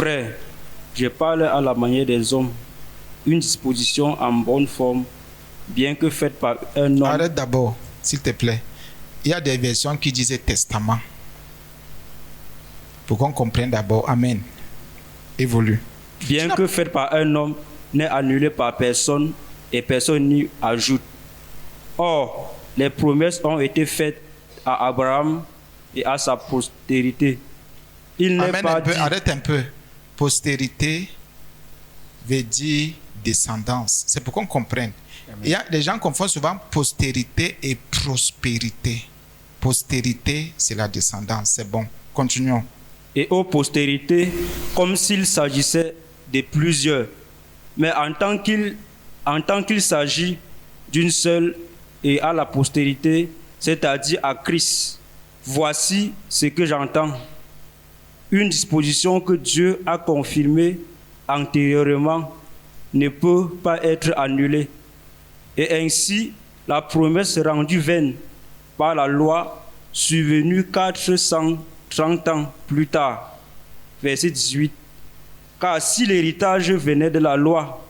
frères, je parle à la manière des hommes, une disposition en bonne forme, bien que faite par un homme. Arrête d'abord, s'il te plaît. Il y a des versions qui disaient testament. Pour qu'on comprenne d'abord. Amen. Évolue. Bien que faite par un homme, n'est annulée par personne et personne n'y ajoute. Or, les promesses ont été faites à Abraham et à sa postérité. Il n'est Amen pas un peu, dit... arrête un peu. Postérité veut dire descendance. C'est pour qu'on comprenne. Il y a, les gens confondent souvent postérité et prospérité. Postérité, c'est la descendance. C'est bon. Continuons. Et aux postérités, comme s'il s'agissait de plusieurs. Mais en tant qu'il s'agit d'une seule et à la postérité, c'est-à-dire à Christ, voici ce que j'entends. Une disposition que Dieu a confirmée antérieurement ne peut pas être annulée. Et ainsi, la promesse rendue vaine par la loi survenue 430 ans plus tard. Verset 18. Car si l'héritage venait de la loi,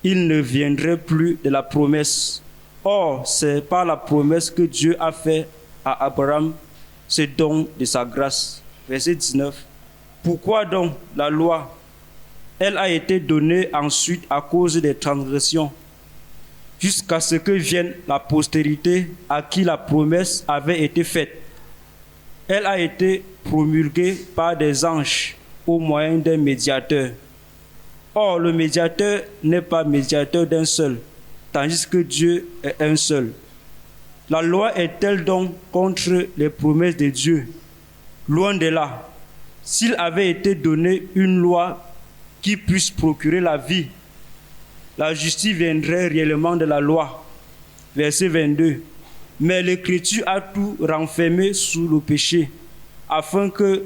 il ne viendrait plus de la promesse. Or, c'est par la promesse que Dieu a fait à Abraham ce don de sa grâce. Verset 19. Pourquoi donc la loi? Elle a été donnée ensuite à cause des transgressions, jusqu'à ce que vienne la postérité à qui la promesse avait été faite. Elle a été promulguée par des anges au moyen d'un médiateur. Or, le médiateur n'est pas médiateur d'un seul, tandis que Dieu est un seul. La loi est-elle donc contre les promesses de Dieu? Loin de là. S'il avait été donné une loi qui puisse procurer la vie, la justice viendrait réellement de la loi. Verset 22. Mais l'Écriture a tout renfermé sous le péché, afin que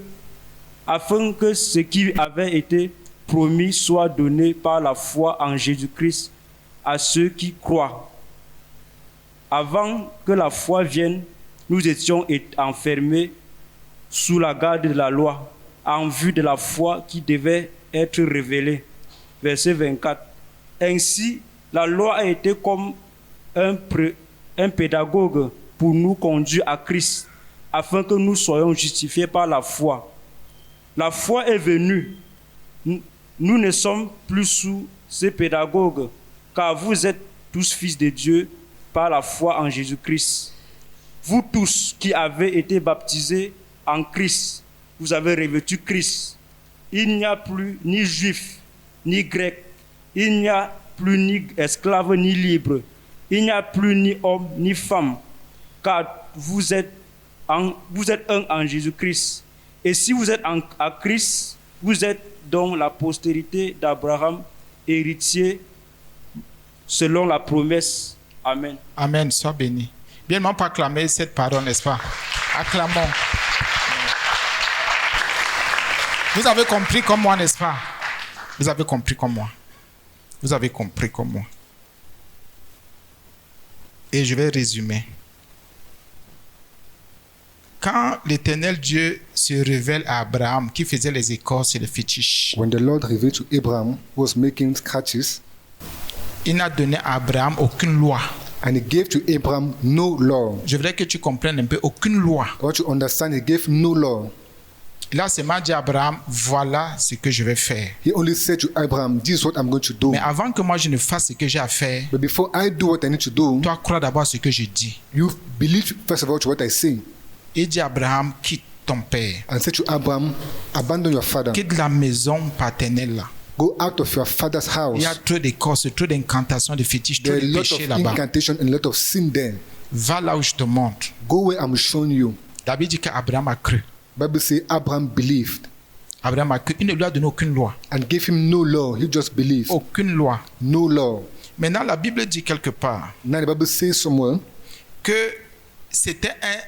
ce qui avait été promis soit donné par la foi en Jésus-Christ à ceux qui croient. Avant que la foi vienne, nous étions enfermés sous la garde de la loi, en vue de la foi qui devait être révélée. Verset 24. Ainsi, la loi a été comme un pédagogue pour nous conduire à Christ, afin que nous soyons justifiés par la foi. La foi est venue. Nous ne sommes plus sous ce pédagogue, car vous êtes tous fils de Dieu par la foi en Jésus-Christ. Vous tous qui avez été baptisés en Christ, vous avez revêtu Christ. Il n'y a plus ni juif, ni grec. Il n'y a plus ni esclave, ni libre. Il n'y a plus ni homme, ni femme. Car vous êtes un en Jésus-Christ. Et si vous êtes à Christ, vous êtes donc la postérité d'Abraham, héritier selon la promesse. Amen. Amen. Sois béni. Bien, on peut acclamer cette parole, n'est-ce pas? Acclamons. Vous avez compris comme moi, n'est-ce pas? Vous avez compris comme moi. Vous avez compris comme moi. Et je vais résumer. Quand l'Éternel Dieu se révèle à Abraham, qui faisait les écorces et les fétiches, When the Lord revealed to Abraham, who was making scratches, il n'a donné à Abraham aucune loi. and he gave to Abraham no law. Je voudrais que tu comprennes un peu, aucune loi. I want you to understand, he gave no law. Il a seulement dit à Abraham, voilà ce que je vais faire. He only said to Abraham, this is what I'm going to do. Mais avant que moi je ne fasse ce que j'ai à faire, But before I do what I need to do, toi crois d'abord ce que je dis. you believe first of all to what I say. Il dit à Abraham, quitte ton père, And said to Abraham, abandon your father. quitte la maison paternelle là. Go out of your father's house. Il y a trop d'écorces, trop d'incantations, de fétiches, trop There are a de lot péchés of là-bas. incantation and a lot of sin there. Va là où je te montre. Go where I'm showing you. La Bible dit qu'Abraham a cru. Bible says Abraham believed Abraham a cru. Il ne lui a donné aucune loi. and gave him no law. He just believed. Aucune loi. No law. Maintenant, la Bible dit quelque part Now the Bible says somewhere, que c'était un...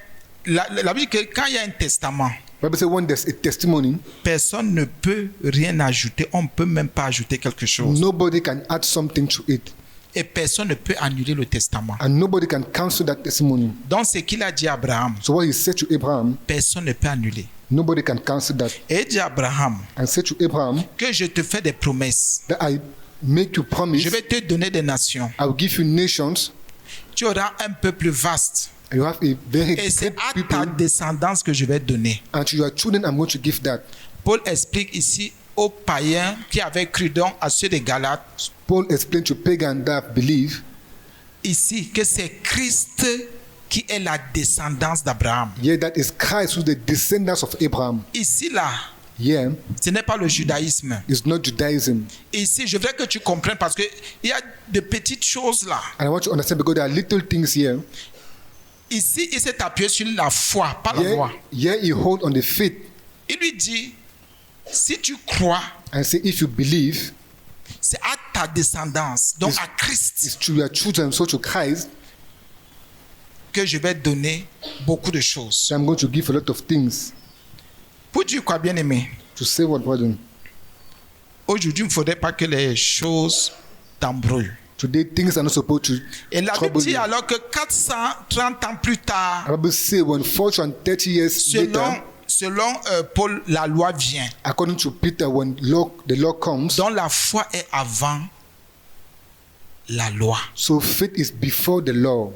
La Bible dit que quand il y a un testament, Bible says when there's a testimony, personne ne peut rien ajouter. On ne peut même pas ajouter quelque chose. nobody can add something to it. Et personne ne peut annuler le testament. And nobody can cancel that testimony. Donc, ce qu'il a dit à Abraham, So what he said to Abraham, personne ne peut annuler. Nobody can cancel that. Et il dit à Abraham And say to Abraham que je te fais des promesses. that I make you promise, Je vais te donner des nations. I will give you nations, Tu auras un peuple vaste. and you have a very Et c'est great à ta people, descendance que je vais donner. and to your children I'm going to give that. Paul explique ici aux païens qui avaient cru donc à ceux des Galates, Paul explained to pagan that believe ici que c'est Christ qui est la descendance d'Abraham. yeah, that is Christ who's the descendants of Abraham. Ici, là, Yeah, ce n'est pas le judaïsme. it's not Judaism. Ici, je voudrais que tu comprennes parce qu'il y a de petites choses là. And I want you to understand because there are little things here. Ici, il s'est appuyé sur la foi, pas la loi. Here he hold on the faith Il lui dit, si tu crois, and say if you believe, c'est à ta descendance, donc à Christ, it's to your children, so to Christ, que je vais donner beaucoup de choses. so I'm going to give a lot of things. Pour dire quoi, bien aimé? To say what, brethren? Aujourd'hui, il ne faudrait pas que les choses t'embrouillent. Today things are not supposed to Et la Bible trouble dit you. alors que 430 ans plus tard, The Bible say when 430 years later, selon Paul, la loi vient. according to Peter, when the law comes, Donc la foi est avant la loi. so faith is before the law.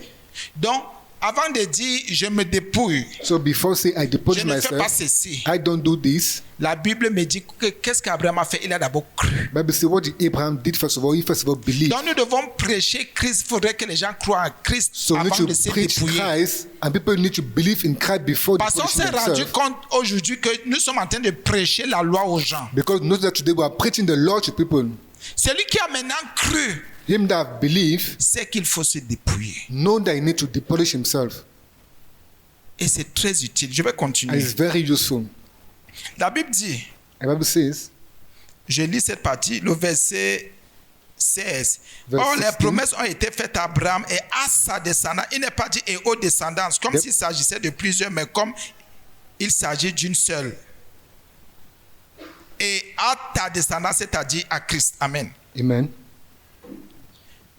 Donc, avant de dire je me dépouille, So before say I depose je ne fais pas myself, ceci, I don't do this. la Bible me dit que qu'est-ce qu'Abraham a fait? Il a d'abord cru. Bible say what did Abraham did first of all? He first of all believed. Donc nous devons prêcher Christ. Il faudrait que les gens croient en Christ So we avant need de to se preach dépouiller. Christ, and people need to believe in Christ before Parce qu'on deposing s'est rendu themselves. compte aujourd'hui que nous sommes en train de prêcher la loi aux gens. Because notice that today we are preaching the law to people. Celui qui a maintenant cru, Him that believe c'est qu'il faut se dépouiller. know that he need to demolish himself, Et c'est très utile. Je vais and continuer. it's very useful. La Bible dit, The Bible says, je lis cette partie, le verset 16. Verse Or, les 16. promesses ont été faites à Abraham et à sa descendance. Il n'est pas dit et aux descendants, comme Yep. s'il s'agissait de plusieurs, mais comme il s'agit d'une seule. Et à ta descendance, c'est-à-dire à Christ. Amen. Amen.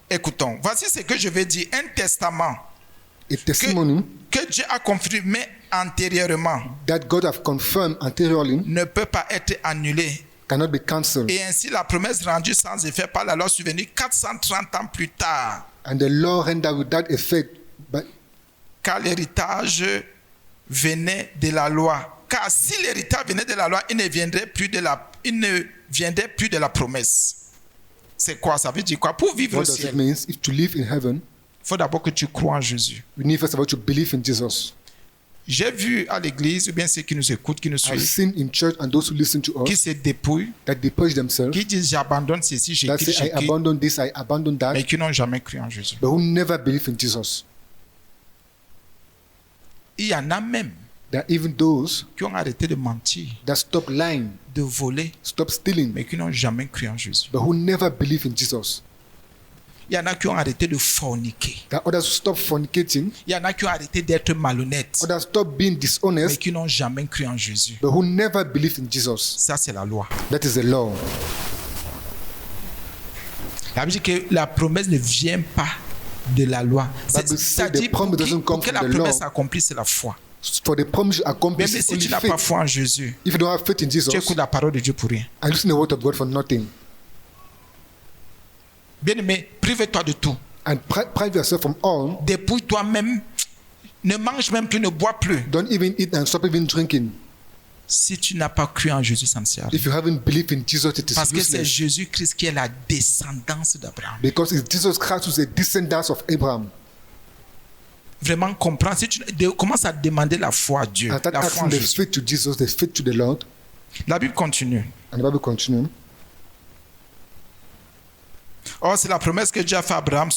Écoutons. Voici ce que je vais dire. Un testament A testimony que Dieu a confirmé antérieurement that God have confirmed anteriorly ne peut pas être annulé. cannot be cancelled, Et ainsi, la promesse rendue sans effet par la loi survenue 430 ans plus tard, and the law rendered without effect. But car l'héritage venait de la loi. Car si l'héritage venait de la loi, il ne viendrait plus de la promesse. C'est quoi? Ça veut dire quoi? Pour vivre what au does it ciel, mean? If to live in heaven, il faut d'abord que tu crois en Jésus. we need first of all to believe in Jesus. J'ai vu à l'église, ou bien ceux qui nous écoutent, qui nous I've suivent, seen in church and those who listen to qui us se dépouillent, that they purge themselves, qui disent j'abandonne ceci, j'ai that quitte, say I j'ai quitte, abandon this, I abandon that, mais qui n'ont jamais cru en Jésus. but who never believe in Jesus. Il y en a même There are even those qui ont arrêté de mentir, that stop lying, de voler, stop stealing, mais qui n'ont jamais cru en Jésus. but who never believe in Jesus. Il y en a qui ont arrêté de forniquer. There are others who stop fornicating, Il y en a qui ont arrêté d'être malhonnêtes, others stop being mais dishonest, qui n'ont jamais cru en Jésus. but who never believe in Jesus. Ça, c'est la loi. That is the law. Ça veut dire que la promesse ne vient pas de la loi. Bible says C'est-à-dire the promise doesn't pour come que la from the promesse law. accomplisse, c'est la foi. For the promise to Même accomplish si only tu n'as pas faith. foi en Jésus, If you don't have faith in Jesus, tu écoutes la parole de Dieu pour rien. I listen to the word of God for nothing. Bien-aimé, prive-toi de tout. And prive yourself from all. Dépouille-toi même. Ne mange même plus, ne bois plus. Don't even eat and stop even drinking. Si tu n'as pas cru en Jésus, ça ne sert à rien. If you haven't believed in Jesus, it is Parce que c'est useless. Jésus-Christ qui est la descendance d'Abraham. Because it's Jesus Christ who is the descendant of Abraham. Vraiment comprends. Si tu commences à demander la foi à Dieu, And start la foi en asking the Jésus. faith to Jesus, the faith to the Lord. La Bible continue. And the Bible continues. Or, c'est la promesse que Dieu a fait à Abraham.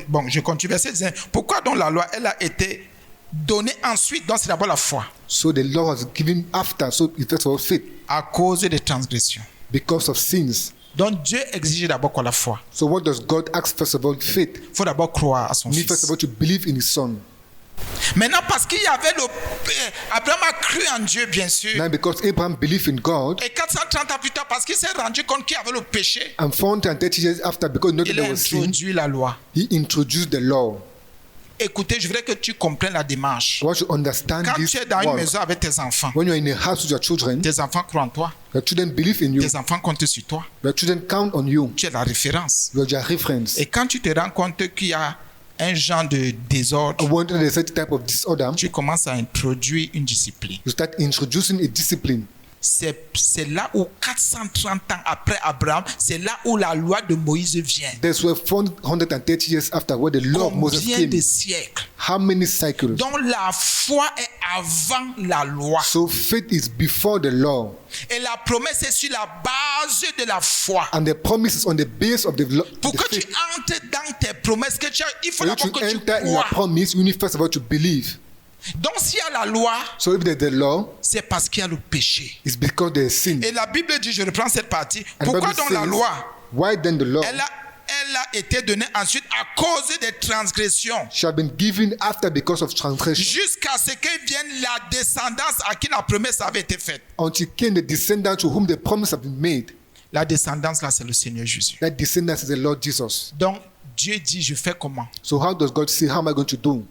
Bon, je continue. Verset 19. Pourquoi donc la loi, elle a été donnée ensuite? Donc, c'est d'abord la foi. So the law was given after, so it first of all faith, À cause des transgressions. because of sins. Donc, Dieu exige d'abord quoi? La foi. So what does God ask first of all? Faith. Il faut d'abord croire à son You need first fils. of all to believe in his son. Maintenant, parce qu'il y avait Abraham a cru en Dieu, bien sûr. Now because Abraham believed in God, Et 430 ans plus tard, parce qu'il s'est rendu compte qu'il y avait le péché, and 430 years after, because not il there a was sin, introduit la loi. he introduced the law. Écoutez, je voudrais que tu comprennes la démarche. I want you to understand Quand this tu es dans une work. maison avec tes enfants, When you're in a house with your children, tes enfants croient en toi, your children believe in you. tes enfants comptent sur toi, Your children count on you. tu es la référence. You're their reference. Et quand tu te rends compte qu'il y a un genre de désordre, When there's a certain type of disorder, tu commences à introduire une discipline. you start introducing a discipline. C'est là où 430 ans après Abraham, c'est là où la loi de Moïse vient. That's where 430 years after, where the law of Moses Combien came. de siècles? How many cycles? Donc la foi est avant la loi. So faith is before the law, Et la promesse est sur la base de la foi. and the promise is on the base of the law. Pour the que tu faith. entres dans tes promesses, il faut For you d'abord to que tu enter in your crois. promise, you need first of all to believe. Donc s'il y a la loi, So if there's the law, c'est parce qu'il y a le péché. it's because there's sin. Et la Bible dit, je reprends cette partie, And pourquoi Bible donc la says, loi? why then the law Elle a été donnée ensuite à cause des transgressions. shall been given after because of transgression, Jusqu'à ce que vienne la descendance à qui la promesse avait été faite. until came the descendant to whom the promise had been made. La descendance là, c'est le Seigneur Jésus. That descendant is the Lord Jesus. Donc Dieu dit, je fais comment? So how does God say, how am I going to do?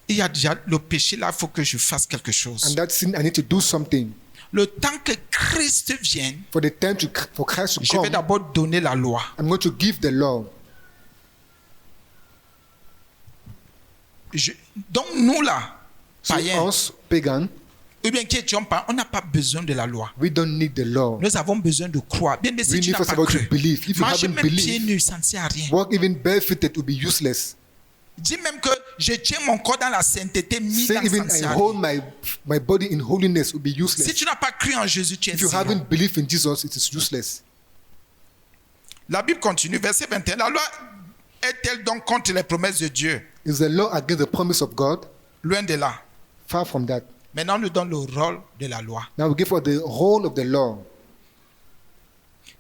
Il y a déjà le péché là, il faut que je fasse quelque chose. And that sin, I need to do something. Le temps que Christ vienne, For the time for Christ to je vais come, d'abord donner la loi. I'm going to give the law. Donc nous là, So païens, us, pagan, ou bien qui étions pas, on n'a pas besoin de la loi. we don't need the law. Nous avons besoin de croire. Bien, mais si We tu need n'as first pas of all to cru, believe. If you marcher haven't même pieds believed, nus, ça ne sert à rien. walk even barefooted will be useless. Dis même que je tiens mon corps dans la sainteté, mis Say dans ça even ne sert I à hold rien. my body in holiness will be Si useless. tu n'as pas cru en Jésus, tu es If you zéro. haven't believed in Jesus, it is useless. La Bible continue, verset 21. La loi est-elle donc contre les promesses de Dieu? Is the law against the promise of God? Loin de là. Far from that. Maintenant, on nous donne le rôle de la loi. Now we give for the whole of the law.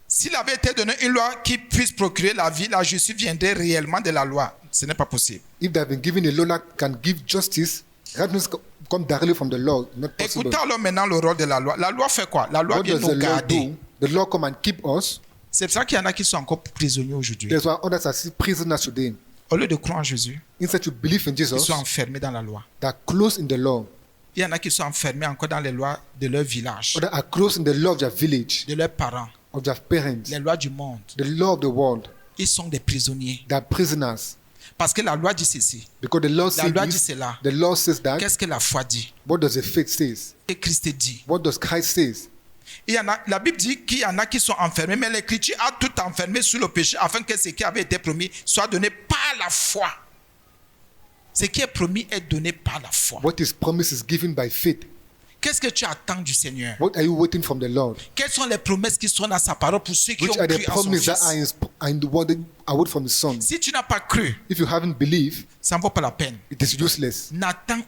S'il avait été donné une loi qui puisse procurer la vie, la justice viendrait réellement de la loi. Ce n'est pas possible. If they have been given a law that can give justice, rightness come directly from the law. Not possible. Écoutez alors maintenant le rôle de la loi. La loi fait quoi? La loi What vient does the nous law garder. do? The law come and keep us. C'est pour ça qu'il y en a qui sont encore prisonniers aujourd'hui. That's why others are still prisoners today. Au lieu de croire en Jésus, Instead to believe in ils Jesus, sont enfermés dans la loi. they are close in the law. Il y en a qui sont enfermés encore dans les lois de leur village, Others are close in the law of their village, de leurs parents, of their parents, les lois du monde. the law of the world. Ils sont des prisonniers. They are prisoners. Parce que la loi dit ceci. Because the law La says loi dit this, cela. the law says that. Qu'est-ce que la foi dit? What does the faith says? Et Christ dit. What does Christ says? Il y en a, la Bible dit qu'il y en a qui sont enfermés, mais l'Écriture a tout enfermé sous le péché afin que ce qui avait été promis soit donné par la foi. Ce qui est promis est donné par la foi. What is promised is given by faith. Qu'est-ce que tu attends du Seigneur? What are you waiting from the Lord? Quelles sont les promesses qui sont dans sa parole pour ceux qui Which ont are the cru en son promises that Fils? are in the word from His Son? Si tu n'as pas cru, If you haven't believed, ça ne vaut pas la peine. it is useless. N'attends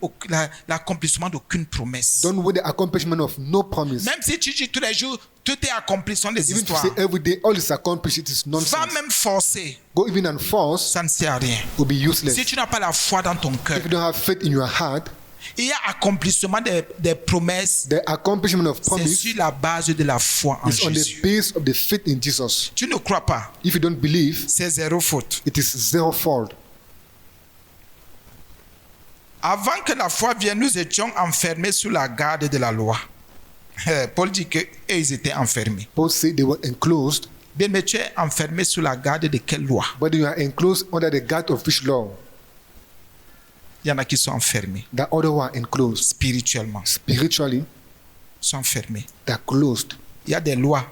l'accomplissement d'aucune promesse. Don't wait the accomplishment of no promise. Même si tu dis tous les jours, tout est accompli, ce sont des Even if you histoires. say every day all is accomplished, it is Va nonsense. même forcer, Go even and force ça ne sert à rien. will be useless. Si tu n'as pas la foi dans ton cœur, If you don't have faith in your heart, il y a accomplissement des promesses. the accomplishment of C'est promise sur la base de la foi en is on the Jésus. base of the faith in Jesus. Tu ne crois pas, If you don't believe, c'est zéro faute. it is zero fault. Avant que la foi vienne, nous étions enfermés sous la garde de la loi. Paul dit qu'ils étaient enfermés. Paul said they were enclosed, Bien, mais tu es enfermé sous la garde de quelle loi? but you are enclosed under the guard of which law? Il y en a qui sont enfermés The other one enclosed. spirituellement. Spiritually, Ils sont enfermés. they are closed. Il y a des lois.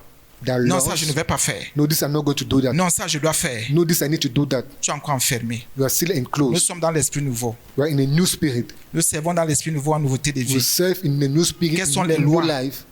They are Non, laws. ça, je ne vais pas faire. No, this I'm not going to do that. Non, ça, je dois faire. No, this I need to do that. Tu es encore enfermé. You are still Nous enclosed. sommes dans l'esprit nouveau. You are in a new spirit. Nous servons dans l'esprit nouveau en nouveauté de You vie. serve in a new spirit, Quelles sont in les a new lois? life.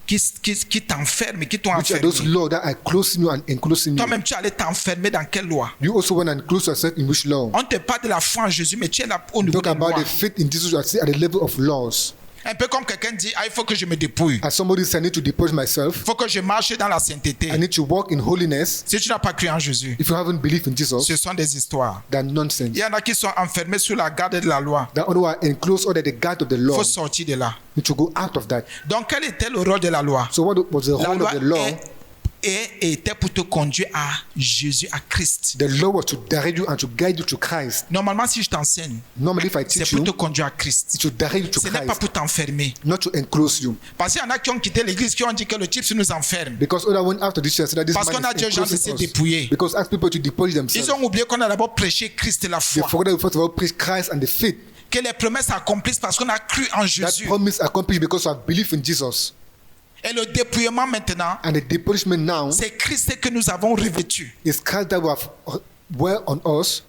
Qui t'enferment, qui t'ont Which are those enfermé. laws that are closing you and enclosing you? Toi-même, tu allais t'enfermer dans quelle loi? You also want to enclose yourself in which law? On te parle de la foi en Jésus, mais tu es là au niveau Talk des about lois. the faith in Jesus. You are still at the level of laws. Un peu comme quelqu'un dit, ah, il faut que je me dépouille. As somebody said, I need to depose myself. Il faut que je marche dans la sainteté. I need to walk in holiness. Si tu n'as pas cru en Jésus, If you haven't believed in Jesus, ce sont des histoires. they're nonsense. Il y en a qui sont enfermés sous la garde de la loi. The other one enclosed under the guard of the Il law. faut sortir de là. You need to go out of that. Donc, quel était le rôle de la loi? So what was the La whole loi of the law? est et était pour te conduire à Jésus, à Christ. The law was to direct you and to guide you to Christ. Normalement, si je t'enseigne, Normally, if I c'est teach pour you, te conduire à Christ. it should direct you to Ce n'est pas Christ, pour t'enfermer. not to enclose you. Parce qu'il y en a qui ont quitté l'église, qui ont dit que le type nous enferme. Because other one after this, said that this Parce qu'on man a dit aux is gens de se enclosing us. dépouiller. Because ask people to depose Ils themselves. ont oublié qu'on a d'abord prêché Christ et la They foi. forgot that we first of all preach Christ and the faith. Que les promesses s'accomplissent parce qu'on a cru en That Jésus. promise accomplished because of belief in Jesus. Et le dépouillement maintenant, And the depolishment now c'est Christ que nous avons revêtu. is Christ that we have wear on us.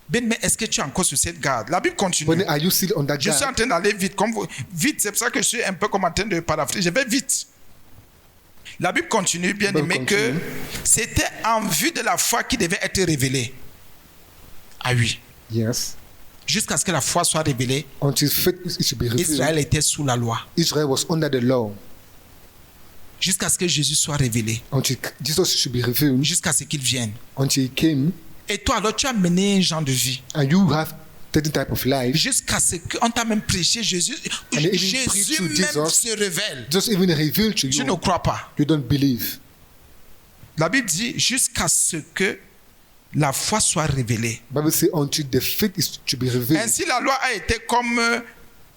Ben, mais est-ce que tu es encore sur cette garde? La Bible continue. When are you still on that Je suis en guard? train d'aller vite. Vite, c'est pour ça que je suis un peu comme en train de paraphraser. Je vais vite. La Bible continue, bien Bible aimé, que continue. c'était en vue de la foi qui devait être révélée. Ah oui. Yes. Jusqu'à ce que la foi soit révélée, Until faith it should be revealed. Israël était sous la loi. Israel was under the law. Jusqu'à ce que Jésus soit révélé. Until Jesus should be revealed. Jusqu'à ce qu'il vienne. Until he came. Et toi, alors, tu as mené un genre de vie. And you have certain type of life. Jusqu'à ce qu'on t'a même prêché Jésus. And even Jésus preach to même Jesus. se révèle. Just even revealed to Je ne you. crois pas. You don't believe. La Bible dit jusqu'à ce que la foi soit révélée. Bible says until the faith is to be revealed. Ainsi, la loi a été comme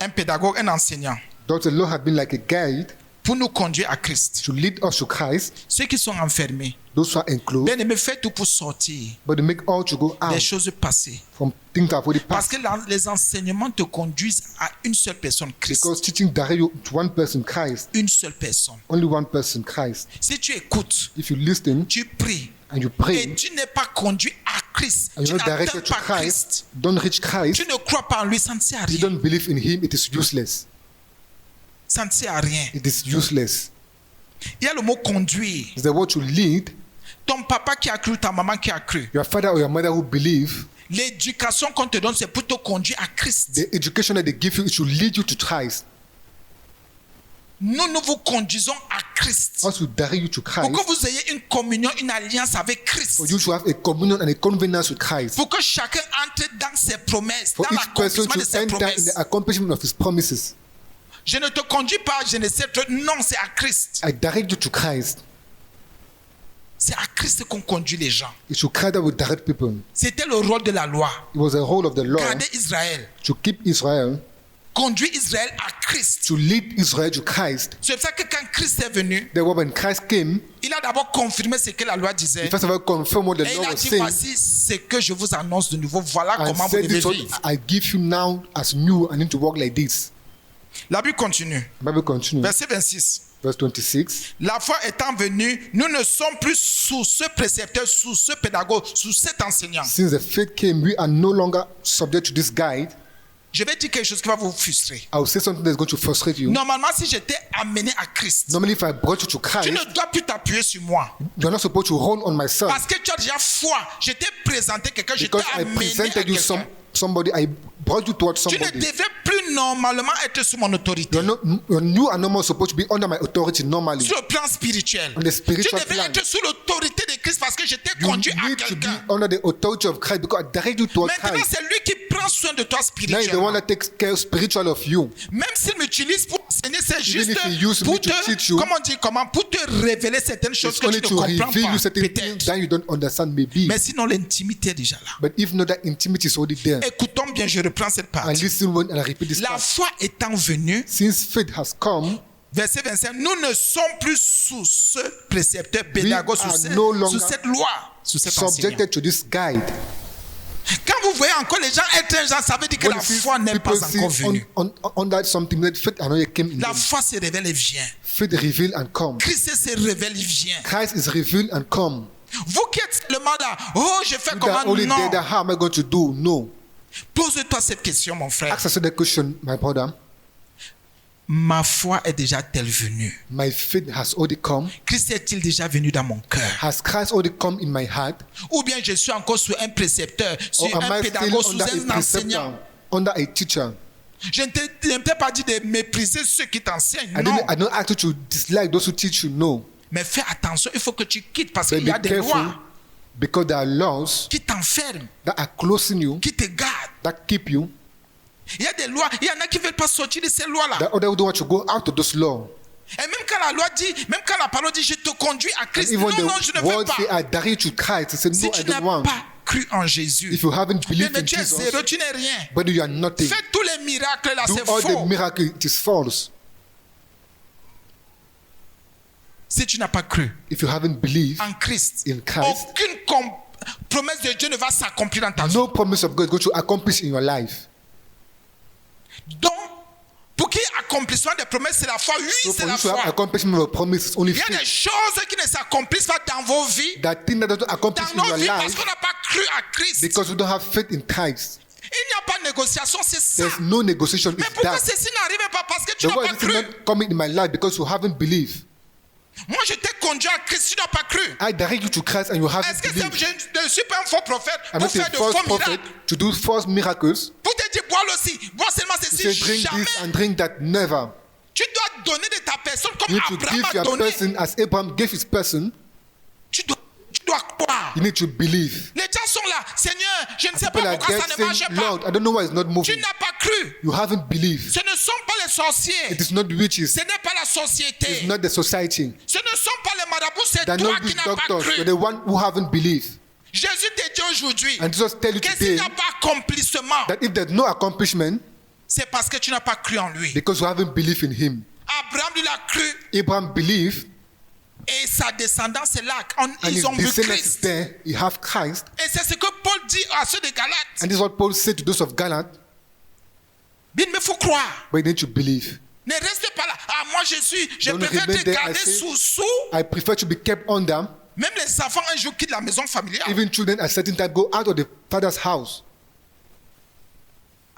un pédagogue, un enseignant, Thus the law had been like a guide pour nous conduire à Christ. to lead us to Christ. Ceux qui sont enfermés, Those who are enclosed, bien aimé, faites tout pour sortir but they make all to go des out choses passées. from things that have already Parce passed. que les enseignements te conduisent à une seule personne, Christ. Because teaching direct you to one person, Christ, Une seule personne. only one person, Christ. Si tu écoutes, If you listen tu pries, and you et pray tu n'es pas conduit à Christ, and tu you're not n'atteins directed to pas Christ, Christ, don't reach Christ, tu ne crois pas en lui, ça ne sert à you rien. don't believe in Him, it is useless. Ça ne sert à rien. It is useless. Il y a le mot conduire. It's the word to lead. Ton papa qui a cru, ta maman qui a cru. Your father or your mother who believe, L'éducation qu'on te donne, c'est pour te conduire à Christ. the education that they give you, it should lead you to Christ. Nous vous conduisons à Christ. Also direct you to Pour Christ. que vous ayez une communion, une alliance avec Christ. For you to have a communion and a covenant with Christ. Pour que chacun entre dans ses promesses, For dans each person l'accomplissement de to ses enter in promesses. the accomplishment of His promises. Je ne te conduis pas, je ne sais pas. Non, c'est à Christ. I direct you to Christ. C'est à Christ qu'on conduit les gens. It should Christ that will direct people. C'était le rôle de la loi. It was a role of the law Garder Israël. to keep Israel, Conduire Israël à Christ. to lead Israel to Christ. C'est pour ça que quand Christ est venu, Then when Christ came, il a d'abord confirmé ce que la loi disait. he first of all confirmed what the Et il law a was dit, saying voici ce que je vous annonce de nouveau. Voilà and comment vous said, devez this what vivre. I give you now as new and need to walk like this. La Bible continue. Bible continues, Verset 26. verse 26. La foi étant venue, nous ne sommes plus sous ce précepteur, sous ce pédagogue, sous cet enseignant. Since the faith came, we are no longer subject to this guide. Je vais dire quelque chose qui va vous frustrer. I will say something that's going to frustrate you. Normalement, si j'étais amené à Christ, Normally, if I brought you to tu Christ, ne dois plus t'appuyer sur moi. you're not supposed to run on myself. Parce que tu as déjà foi. Je t'ai présenté quelqu'un, je t'ai Because I amené à presented you quelqu'un. somebody, I brought you towards Tu ne somebody. devais plus normalement être sous mon autorité. You are no more supposed to be under my authority normally. Sur le plan spirituel. On the spiritual Tu devais plan. être sous l'autorité de Christ parce que je t'ai You conduit à need to be quelqu'un. under the authority of Christ because I direct you towards Maintenant, Christ. c'est lui qui prend soin de toi Now he's the one spirituellement. that takes care spiritual of you. Même s'il m'utilise pour enseigner, c'est juste if he used pour me to te, teach you, comment dire, pour te révéler certaines choses It's que only tu ne to comprends reveal you pas. certain things Peut-être. that you don't understand maybe. Mais sinon, l'intimité est déjà là. But if not, that intimacy is already there. Écoutons bien, je reprends cette And partie. listen when I repeat this La part. foi étant venue, Since faith has come, verset 25, nous ne sommes plus sous ce précepteur we pédagogue, are sous, no sous longer cette loi, sous cet enseignant. subjected to this guide. Quand vous voyez encore les gens être un genre, ça veut dire que When la you see foi n'est people pas see encore venue. on that something that faith and it came in La them. foi se révèle et vient. Faith reveal and come. Christ se révèle, il vient. Christ is revealed and come. Vous qui êtes le mandat, oh, je fais You comment? that only Non. there that how am I going to do? No. Pose-toi cette question, mon frère. Ask yourself the question, my brother. Ma foi est déjà-t-elle venue? My faith has already come. Christ est-il déjà venu dans mon cœur? Has Christ already come in my heart? Ou bien je suis encore sous un précepteur, Or sur am un I still pédagogue, sous under a un enseignant? preceptor, under a teacher? Je ne t'ai pas dit de mépriser ceux qui t'enseignent, non. I don't ask you to dislike those who teach you, no. Mais fais attention, il faut que tu quittes parce But qu'il y a be des careful lois because there are laws qui t'enferment, that are closing you, qui te gardent. that keep you, Il y a des lois, il y en a qui ne veulent pas sortir de ces lois-là. that other don't want to go out of those laws. Et même quand la loi dit, même quand la parole dit, je te conduis à And Christ. even Non, je ne the veux word say, pas. I direct you to Christ. He said, Si no, tu I n'as don't want. pas cru en Jésus, If you haven't believed mais in tu es Jesus, zéro, tu n'es rien. but you are nothing. Fais tous les miracles là, Do c'est all the faux. miracles, it is false. Si tu n'as pas cru If you haven't believed, en Christ, In Christ. aucune promesse de Dieu ne va s'accomplir dans ta vie. no promise of God is going to accomplish in your life. Donc, pour qu'il y ait accomplissement des promesses, c'est la foi. Oui, So c'est for la you to have foi. accomplishment of promises, only Il y a des faith. choses qui ne s'accomplissent pas dans vos vies, That thing that doesn't accomplish dans in nos your vies, parce life qu'on n'a pas cru à Christ. because you don't have faith in Christ. Il n'y a pas de négociation, c'est ça. There's no negotiation. Mais It's pourquoi that. ceci n'arrive pas? Parce que tu The n'as word pas is cru. not coming in my life because you haven't believed. Moi, je t'ai conduit à Christ, tu n'as pas cru. I direct you to Christ and you Est-ce haven't que believed. je ne suis pas un faux prophète I'm pour not a faire de false faux prophet miracles? to do false miracles. Pour te dire, bois aussi, bois seulement You ceci, say drink jamais. this and drink that. Never. Tu dois donner de ta personne comme You need to Abraham give a your donné. person as Abraham gave his person. Tu dois croire. You need to believe. Les gens sont là. Seigneur, je ne sais People pas are pourquoi there ça ne marche saying, pas. Lord, I don't know why it's not Tu moving. n'as pas cru. You haven't believed. Ce ne sont pas les sorciers. It is not witches. Ce n'est pas la It's société. not the society. Ce ne sont pas les marabouts. C'est They're toi not qui these n'as pas doctors. cru. You're the one who haven't believed. Jésus te dit aujourd'hui And Jesus tell you que s'il today n'y a pas accomplissement, that if there's no accomplishment, c'est parce que tu n'as pas cru en lui. because you haven't believed in him. Abraham, il a cru Abraham believed, et sa descendance est là. and his Ils ont vu descendants is Christ. there. He have Christ. Et c'est ce que Paul dit à ceux de Galates. And this is what Paul said to those of Galatia. Bien, mais il faut croire. But you need to believe. Ne restez pas là. Ah, moi je Don't préfère remain te there garder and say, sous. I prefer to be kept under. Même les enfants un jour quittent la maison familiale. Even children at certain time go out of the father's house.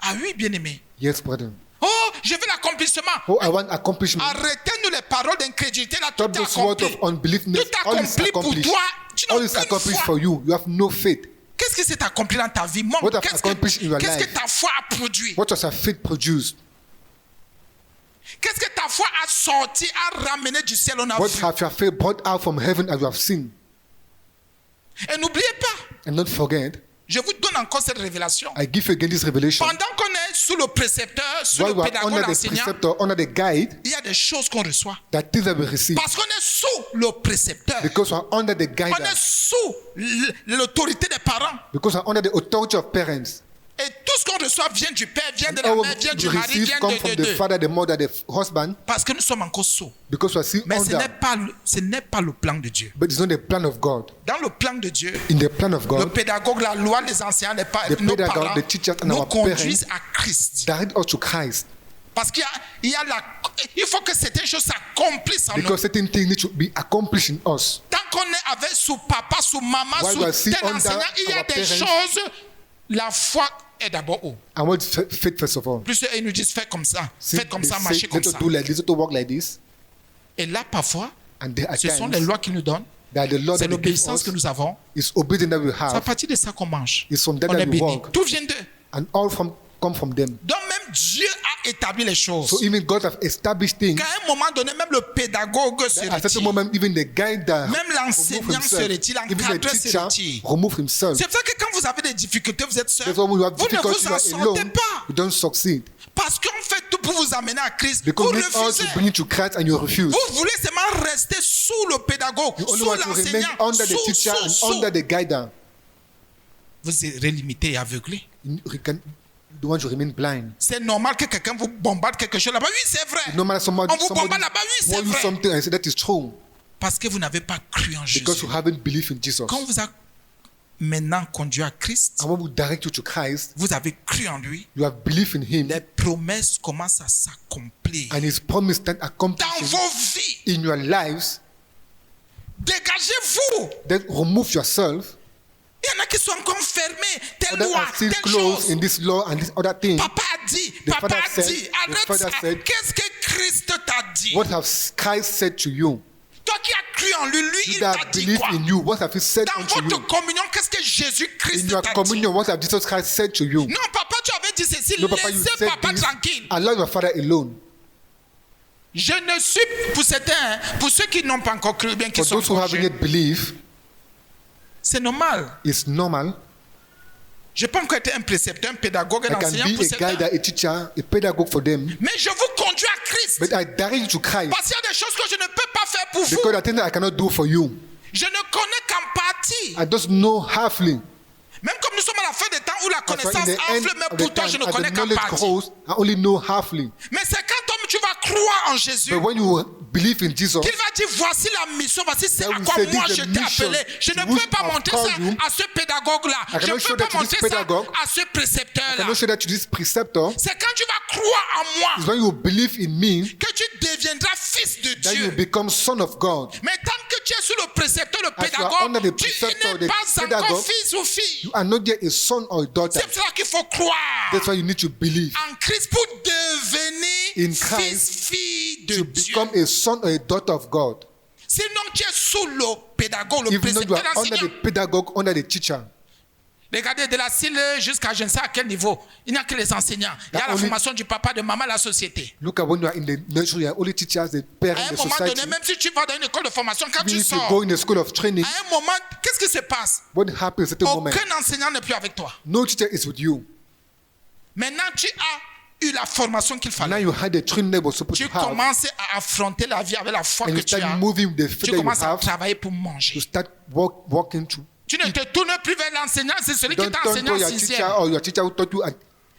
Ah oui, bien aimé. Yes, brother. Oh, je veux l'accomplissement. Oh, I want accomplishment. Arrêtez-nous les paroles d'incrédulité. Là, tout Stop est this word accompli. of unbeliefness. Tout All is accompli pour accomplished. toi. Tu n'as All is aucune accomplished foi. for you. You have no faith. Qu'est-ce qui s'est accompli dans ta vie? Montre. What have Qu'est-ce accomplished in your qu'est-ce que life? ta foi a produit? What does our faith produce? Qu'est-ce que ta foi a sorti, a ramené du ciel? On a What vu. have your faith brought out from heaven as you have seen? Et n'oubliez pas, And not forget, je vous donne encore cette révélation. I give you again this revelation. Pendant qu'on est sous le précepteur, sous While le we are pédagogue, under the l'enseignant, preceptor, under the guide, il y a des choses qu'on reçoit. that things that we receive. Parce qu'on est sous le précepteur. Because we are under the On est guidance. sous l'autorité des parents. Because we are under the authority of parents. Et tout ce qu'on reçoit vient du père, vient de la All mère, vient we du mari, receive vient come de from the deux. father, the mother, the husband. Parce que nous sommes encore sous. Because we are still Mais ce under. n'est pas le plan de Dieu. But it's not the plan of God. Dans le plan de Dieu, In the plan of le God, pédagogue, la loi, les enseignants, The nos pedagogue, parents the teachers and nous our conduisent à Christ. direct us to Christ. Parce il faut que certaines choses s'accomplissent en nous. Because certain things need to be accomplished in us. Tant qu'on est avec sous papa, sous maman, While we are sous still tel under enseignant, il y a our des parents. choses. La foi est d'abord haut. And what is faith first of all? Plus ils nous disent faites comme ça, faites comme They ça, say, marchez comme let us ça. do like this, let us walk like this. Et là, parfois, And there are ce sont times les lois qu'il nous donne. that the Lord C'est that He gives l'obéissance us que nous avons. is obedience that we C'est à have. partir de ça qu'on mange. It's from that On that est we béni. walk. Tout vient d'eux. And all come from them. Donc même Dieu a établi les choses. So even God have established things. Qu'à un moment donné, même le pédagogue se At a certain retire. moment, even the guy that Même remove l'enseignant se himself, retire, even the l'encadreur se teacher retire. remove himself. C'est pour ça que quand vous avez des difficultés, vous êtes seul. That's why when you have Vous ne difficulty, vous you en are sortez alone. pas. You don't succeed. Parce qu'on fait tout pour vous amener à Christ. Because Vous we need all refusez. to bring you to Christ and you refuse. Vous voulez seulement rester sous le pédagogue, You only sous want to remain l'enseignant, under the teacher and sous. under the guidance. Vous serez limité et aveuglé. You don't want to remain blind. C'est normal que quelqu'un vous bombarde quelque chose là-bas. Oui, c'est vrai. No matter somebody, On vous bombarde là-bas. Oui, c'est tell you vrai. something and say that is true. Parce que vous n'avez pas cru en Because Jésus. you haven't believed in Jesus. Quand on vous a maintenant conduit à Christ, And when we direct you to Christ, vous avez cru en lui, you have believed in Him, les promesses commencent à s'accomplir and His promise that dans accomplished vos vies. in your lives. Dégagez-vous. Then remove yourself. Il y en a qui sont encore fermés. Telle Others loi, are still telle closed chose. in this law and this other thing. Papa a dit, The papa father a said, dit. the Arrête father ça. said, Qu'est-ce que Christ t'a dit? What has Christ said to you? Toi qui as cru en lui, lui, You il that t'a dit believe quoi? in you, what have He said Dans unto votre you? communion, qu'est-ce que Jésus-Christ In your t'a dit? communion, what have Jesus Christ said to you? Non, papa, tu avais dit ceci. No, Papa, you Laissez said papa this. tranquille. Allow your father alone. Je ne suis, pour certains, hein, pour ceux qui n'ont pas encore cru, bien qu'ils For sont those who encore haven't jeunes, yet believed, c'est normal. it's normal. Je peux encore être un précepteur, un pédagogue, I un can enseignant be pour a certains. guide, a teacher, a pedagogue for them. Mais je vous conduis à Christ. But I direct you to Christ. Parce qu'il y a des choses que je ne peux pas faire pour vous. Because the things that I cannot do for you. Je ne connais qu'en partie. I just know halfly. Même comme nous sommes à la fin des temps où la That's why connaissance in the end enfle, mais of the pourtant time, je ne as connais the qu'en knowledge partie. grows, I only know halfly. Mais c'est quand tu vas croire en Jésus But when you believe in Jesus, qu'il va dire voici la mission, voici c'est That à will quoi say, moi this is je the t'ai mission appelé. Je ne to which peux pas I've montrer called ça you. à ce pédagogue-là. I Je ne cannot peux show pas that to this montrer ça pedagogue. à ce I précepteur-là. cannot show that to this preceptor. C'est quand tu vas croire en moi It's when you believe in me que tu deviendras fils de that you Dieu. become son of God. Mais tant que tu es sous le précepteur, le As you are under pédagogue, the tu preceptor, n'es the pas encore pedagogue, fils ou fille. You are not yet a son or a daughter. C'est pour cela qu'il faut croire That's why you need to believe en Christ pour devenir In fils, Christ fille de to Dieu. become a son or a daughter of God. Sinon, tu es sous le pédagogue, le Even though you précepteur, are under l'enseignant. the pedagogue, under the teacher. Regardez, de la CIL jusqu'à je ne sais à quel niveau, il n'y a que les enseignants. Il y a That la only- formation du papa, de maman, la société. Look at when you are in the nursery, you are only teachers, the À parents, un the moment society. donné, même si tu vas dans une école de formation, quand Even tu if you sors, go in a school of training, à un moment, qu'est-ce qui se passe? what happens at a certain moment? Aucun enseignant n'est plus avec toi. No teacher is with you. Maintenant, tu as eu la formation qu'il Now fallait. you had the training that was supposed Tu to have, commences à affronter la vie avec la foi and que you tu as. start moving with the faith Tu that you commences à have. travailler pour You manger. start walking through. Tu ne te tournes plus vers l'enseignant, c'est celui qui Don't t'a turn enseigné to en your teacher sixième. or your teacher who taught you.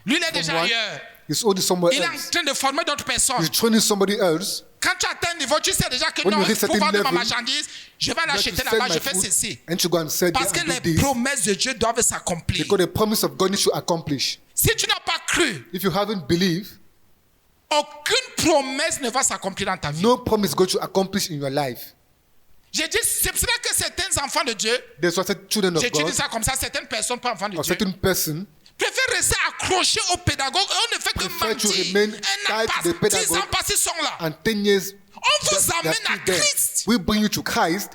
Lui, il est déjà one. ailleurs. It's only somewhere Il est en else. train de former d'autres personnes. You're training somebody else. Quand tu atteins un niveau, tu sais déjà que When non, you reach pour certain vendre ma level, marchandise, je vais You have l'acheter to là-bas, sell je my fais food ceci. and to go and sell Parce there que and les do this. promesses de Dieu doivent s'accomplir. Because the promise of God needs to accomplish. Si tu n'as pas cru, If you haven't believed, aucune promesse ne va s'accomplir dans ta vie. no promise is going to accomplish in your life. J'ai dit, c'est pour cela que certains enfants de Dieu, There's certain children of j'utilise God ça comme ça, certaines personnes, pas enfants de or Dieu, certain person préfèrent rester accrochés au pédagogue et on ne fait que Prefer to mentir. remain Un an tied to passe, the 10 pedagogue ans passés sont là. and 10 years On vous they're amène still à there. Christ. We bring you to Christ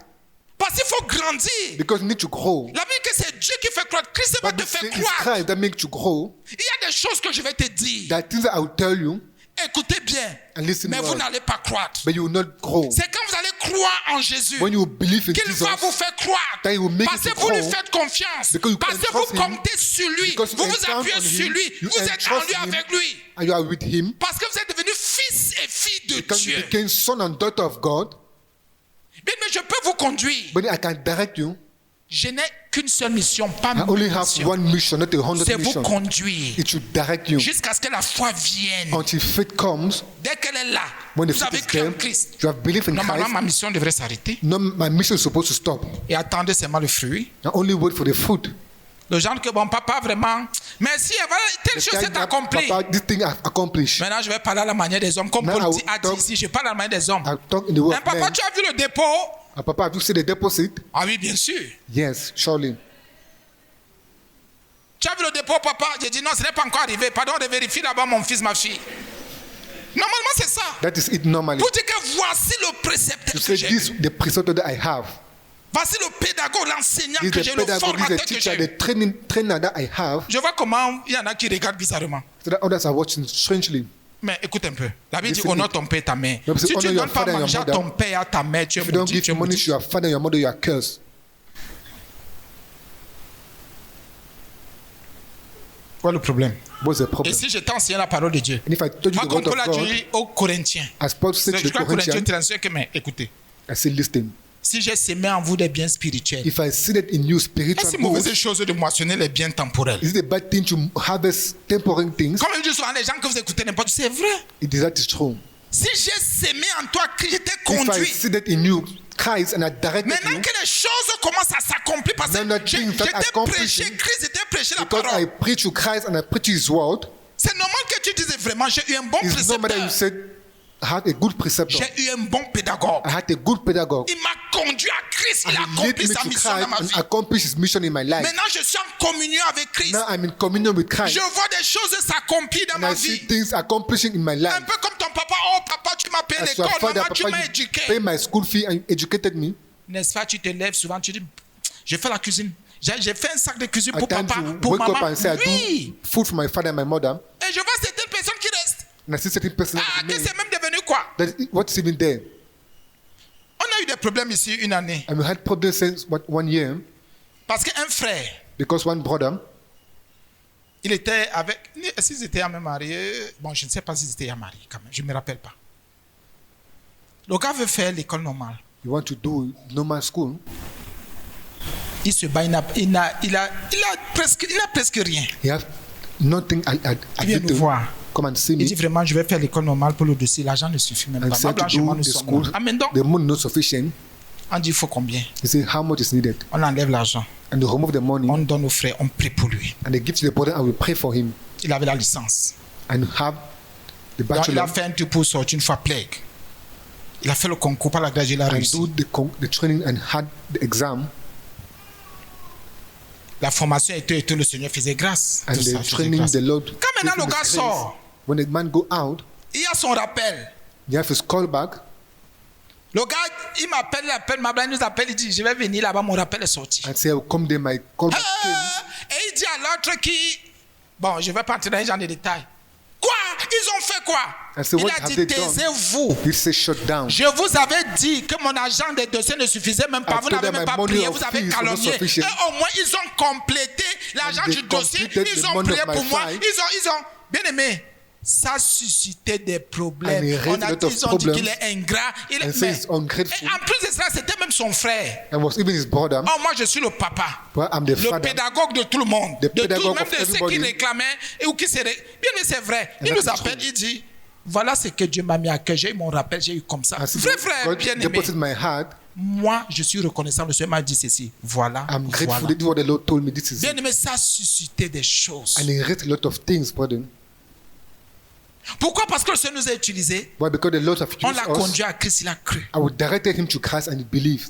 Parce qu'il faut grandir. because you need to grow. La Bible dit que c'est Dieu qui fait croire. Christ va But te it's faire croire. Christ that makes you grow. Il y a des choses que je vais te dire. There are things that I will tell you, Écoutez bien. And listen Mais vous well. n'allez pas croître. but you will not grow. C'est quand vous allez croire en Jésus When you believe in qu'il Jesus, va vous faire croire. that he will make Parce you que to vous lui grow, faites confiance. because you Parce can que vous trust him, comptez sur lui. because you Vous vous can appuyez count on sur him, lui. you Vous êtes en entrust lui him. avec lui. and you are with him, Parce que vous êtes devenus fils et filles de because you Dieu. became son and daughter of God, Mais je peux vous conduire. but I can direct you. Je n'ai qu'une seule mission, pas I only mille have missions. one mission, not a 100 C'est vous mission. conduire It should direct you jusqu'à ce que la foi vienne. until faith comes. Dès qu'elle est là, When the vous faith avez is cru en there, Christ. you have believed in Normalement, Christ. ma mission devrait s'arrêter No, my mission is supposed to stop. et attendre seulement le fruit. I only wait for the fruit. Le genre que bon papa vraiment, merci, voilà, telle The chose time s'est that, accomplie. Papa, this thing I've accomplished. Maintenant, je vais parler à la manière des hommes. Comme Now Paul I will a dit talk- ici, je parle à la manière des hommes. I talk in the way Hein, of papa, men. tu as vu le dépôt? Papa, have you seen the deposit? Ah oui, bien sûr. Yes, surely. Tu as vu le dépôt, papa? J'ai dit non, ce n'est pas encore arrivé. Pardon, de vérifier d'abord mon fils, ma fille. Normalement, c'est ça. That is it normally. Pour dire que voici le précepteur To que say j'ai this, eu. the preceptor that I have. Voici le pédagogue, l'enseignant This que is j'ai the eu, le pedagogue, this is formateur the que teacher, j'ai eu. the trainer that I have. Je vois comment il y en a qui regardent bizarrement. So that others are watching strangely. Mais écoute un peu. La Bible dit Listen honore it. ton père et ta mère. Bible says, Si tu honor ne your donnes pas father and manger à your ton mother. père et à ta mère, tu es If you don't maudit, give tu es money maudit. to your father and your mother, you are cursed. Quoi le problème? What's the Et problem? si je t'ai enseigné la parole de Dieu? And if I told you Moi, the comme word Paul a of God, dit aux Corinthiens, as Paul said to je the crois que Corinthiens Corinthians, 35 que, mais écoutez, I say, listen, si j'ai semé en vous des biens spirituels, if I seeded in you spiritual est-ce une mauvaise goods, chose de moissonner les biens temporels? is it a bad thing to harvest temporary things? Comme je dis souvent, les gens que vous écoutez n'importe, c'est vrai. It is that is true. Si j'ai semé en toi, que je t'ai If I conduit, seeded in you Christ and I directed maintenant you, que les choses commencent à s'accomplir, parce Now que that things that j'étais accomplishing, prêché Christ, j'étais prêché la because parole. I preach to Christ and I preach His word, C'est normal que tu dises vraiment, j'ai eu un bon it's normal that you précepteur. said, I had a good preceptor. J'ai eu un bon pédagogue. I had a good pedagogue. Il m'a conduit à Christ. Il a And he led accompli me sa to mission dans Christ ma and vie. accomplished His mission in my life. Maintenant, je suis en communion avec Christ. Now I'm in communion with Christ Je vois des choses s'accomplir dans and ma I see vie. things accomplishing in my Un life. peu comme ton papa. Oh, papa, tu m'as payé As your l'école. father, Maman, tu Papa, m'as you éduqué. pay my school fee and you educated me. N'est-ce pas, tu te lèves souvent, tu dis, j'ai fait la cuisine. J'ai fait un sac de cuisine At pour times papa, you pour wake up maman. and say, I Oui. do food for my father and my mother. Et je vois certaines personnes qui restent. And I see certain person Ah, that que remain. c'est même devenu quoi? What's even there? On a eu des problèmes ici une année. And we had problems since 1 year Parce qu'un frère, because one brother, il était avec... Est-ce qu'ils étaient même mariés? Bon, je ne sais pas s'ils étaient mariés quand même. Je ne me rappelle pas. Le gars veut faire l'école normale. You want to do normal school? Il se bat, il n'a presque rien. He has nothing Il vient nous voir. Come and see Il me. dit vraiment, je vais faire l'école normale pour le dossier. L'argent ne suffit même And pas. said to Blanchiment, do nous the sommes school. morts. Amen donc. The money not sufficient. On dit, il faut combien? He said, how much is needed? On enlève l'argent. And they remove the money On donne aux frères, on prie pour lui. and they give to the brother and we pray for him Il avait la licence. and have the Donc, il bachelor a fait un tour pour sortir une fois plague. Il a fait le concours par la grâce, il a and réussi. do the training and had the exam La formation était, le Seigneur faisait grâce. and Tout ça, the faisait training grâce. the Lord. Quand maintenant le gars sort, When the man go out, il y a son rappel. he have his call back. Le gars, il m'appelle, ma blague nous appelle, il dit, je vais venir là-bas, mon rappel est sorti. And say, I will come there, my call back came. Et il dit à l'autre qui... Bon, je ne vais pas entrer dans les gens de détails. Quoi? Ils ont fait quoi? And say, Il what a have dit, they done? taisez-vous. He said, shut down. Je vous avais dit que mon argent des dossiers ne suffisait même pas. I Vous told n'avez them même my pas money prié, of vous avez fees was not calomnié. Et sufficient. au moins, ils ont complété l'argent And du they dossier. completed Ils the ont money prié of my pour moi. file. Ils ont... Bien aimé, ça suscitait des problèmes. And he raised a lot of Ils ont dit problems. qu'il est ingrat. And say he's ungrateful. Et en plus de cela, c'était même son frère. And was even his brother. Oh, moi, je suis le papa. Well, I'm the Le father. pédagogue de tout le monde. The De tout, pedagogue même of de ceux qui everybody. réclamaient ou qui se... Bien, mais c'est vrai. Il And nous that's appelle, true. il dit, voilà ce que Dieu m'a mis à cœur. J'ai eu mon rappel, j'ai eu comme ça. I said, Vrai frère, God bien aimé. deposited my heart. Moi, je suis reconnaissant. Le Seigneur m'a dit ceci. Voilà. I'm grateful voilà. that what the Lord told me. This is Bien it. aimé, ça a suscité des choses. And he raised a lot of things, brother. Pourquoi? Parce que le Seigneur nous a utilisés. Why? Because the Lord have On used l'a us. conduit à Christ, il a cru. I would directed him to Christ and he believed.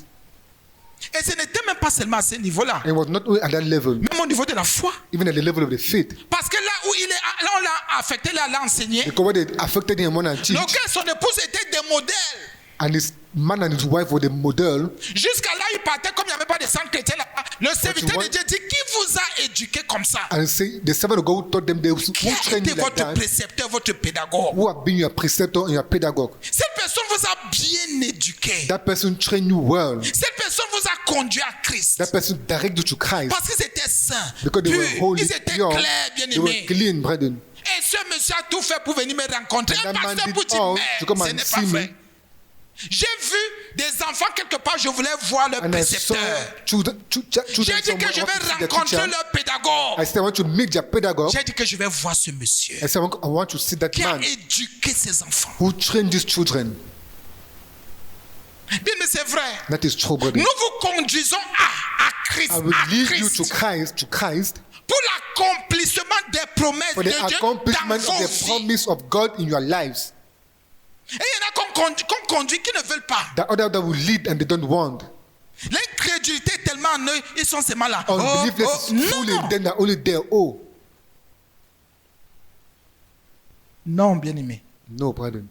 Et ce n'était même pas seulement à ce niveau-là. And it was not only at that level, Même au niveau de la foi. even at the level of the faith. Parce que là où il est, là on l'a affecté, là, l'a enseigné. Because when they affected him one and teach, Donc son épouse était des modèles. and his man and his wife were the model. Jusqu'à là, il partait comme il n'y avait pas de centre chrétien là. Le serviteur de Dieu dit, qui vous a éduqué comme ça? And say the servant of God taught them they who Qui a trained été you like votre that, précepteur, votre pédagogue? who have been your preceptor and your pedagogue. Cette personne vous a bien éduqué. That person trained you well. Cette personne vous a conduit à Christ. That person directed you to Christ Parce qu'ils étaient saints, because they were purs, holy, ils étaient pure, clairs, bien they were aimés. clean, brethren. Et ce monsieur a tout fait pour venir me rencontrer. And Un that man pasteur did pour dire, all mais to come ce and n'est see pas me. vrai. J'ai vu des enfants quelque part, je voulais voir leur And I saw précepteur. children J'ai dit que je vais rencontrer leur pédagogue. I said, I want to meet their pedagogue. J'ai dit que je vais voir ce monsieur I said, I want to see that qui a man éduqué ses enfants. who trained these children. Bien, mais c'est vrai. That is true, Nous brother. vous conduisons à Christ. I will À lead you to Christ. Christ Pour l'accomplissement des promesses for de the Dieu dans accomplishment vos of the vies. promise of God in your lives. Et il y en a qu'on conduit qui ne veulent pas. The other that will lead and they don't want. L'incrédulité est tellement en eux, ils sont seulement là. Unbelievers is full non. in them, they're only there. Oh, Non, bien aimé. no, brother.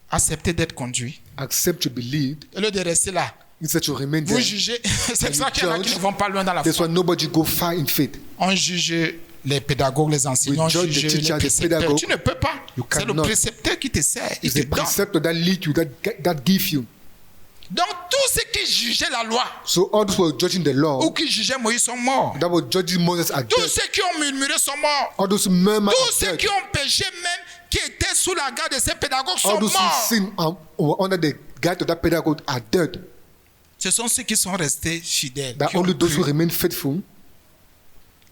Acceptez d'être conduit. Accept to be lead Au lieu de rester là. instead to remain Vous there. jugez. C'est And ça you qu'il y en a qui judge. ne vont pas loin dans la That's foi. why nobody go far in faith. On juge les pédagogues, les enseignants, on We judge the juge teacher, les the précepteurs. pedagogue. Tu ne peux pas. You C'est le cannot. précepteur qui te sert. Il It's te the donne. preceptor that lead you, that give you. Donc tous ceux qui jugeaient la loi So all those who were judging the ou law, qui jugeaient Moïse sont morts. that were judging Moses are Tous dead. ceux qui ont murmuré sont morts. All those who murmur Tous are ceux dead. qui ont péché même, qui étaient sous la garde de ces pédagogues All sont those who morts. sin were under the guide of that pedagogue are dead. Ce sont ceux qui sont restés fidèles, That qui, ont only those who cru, remain faithful,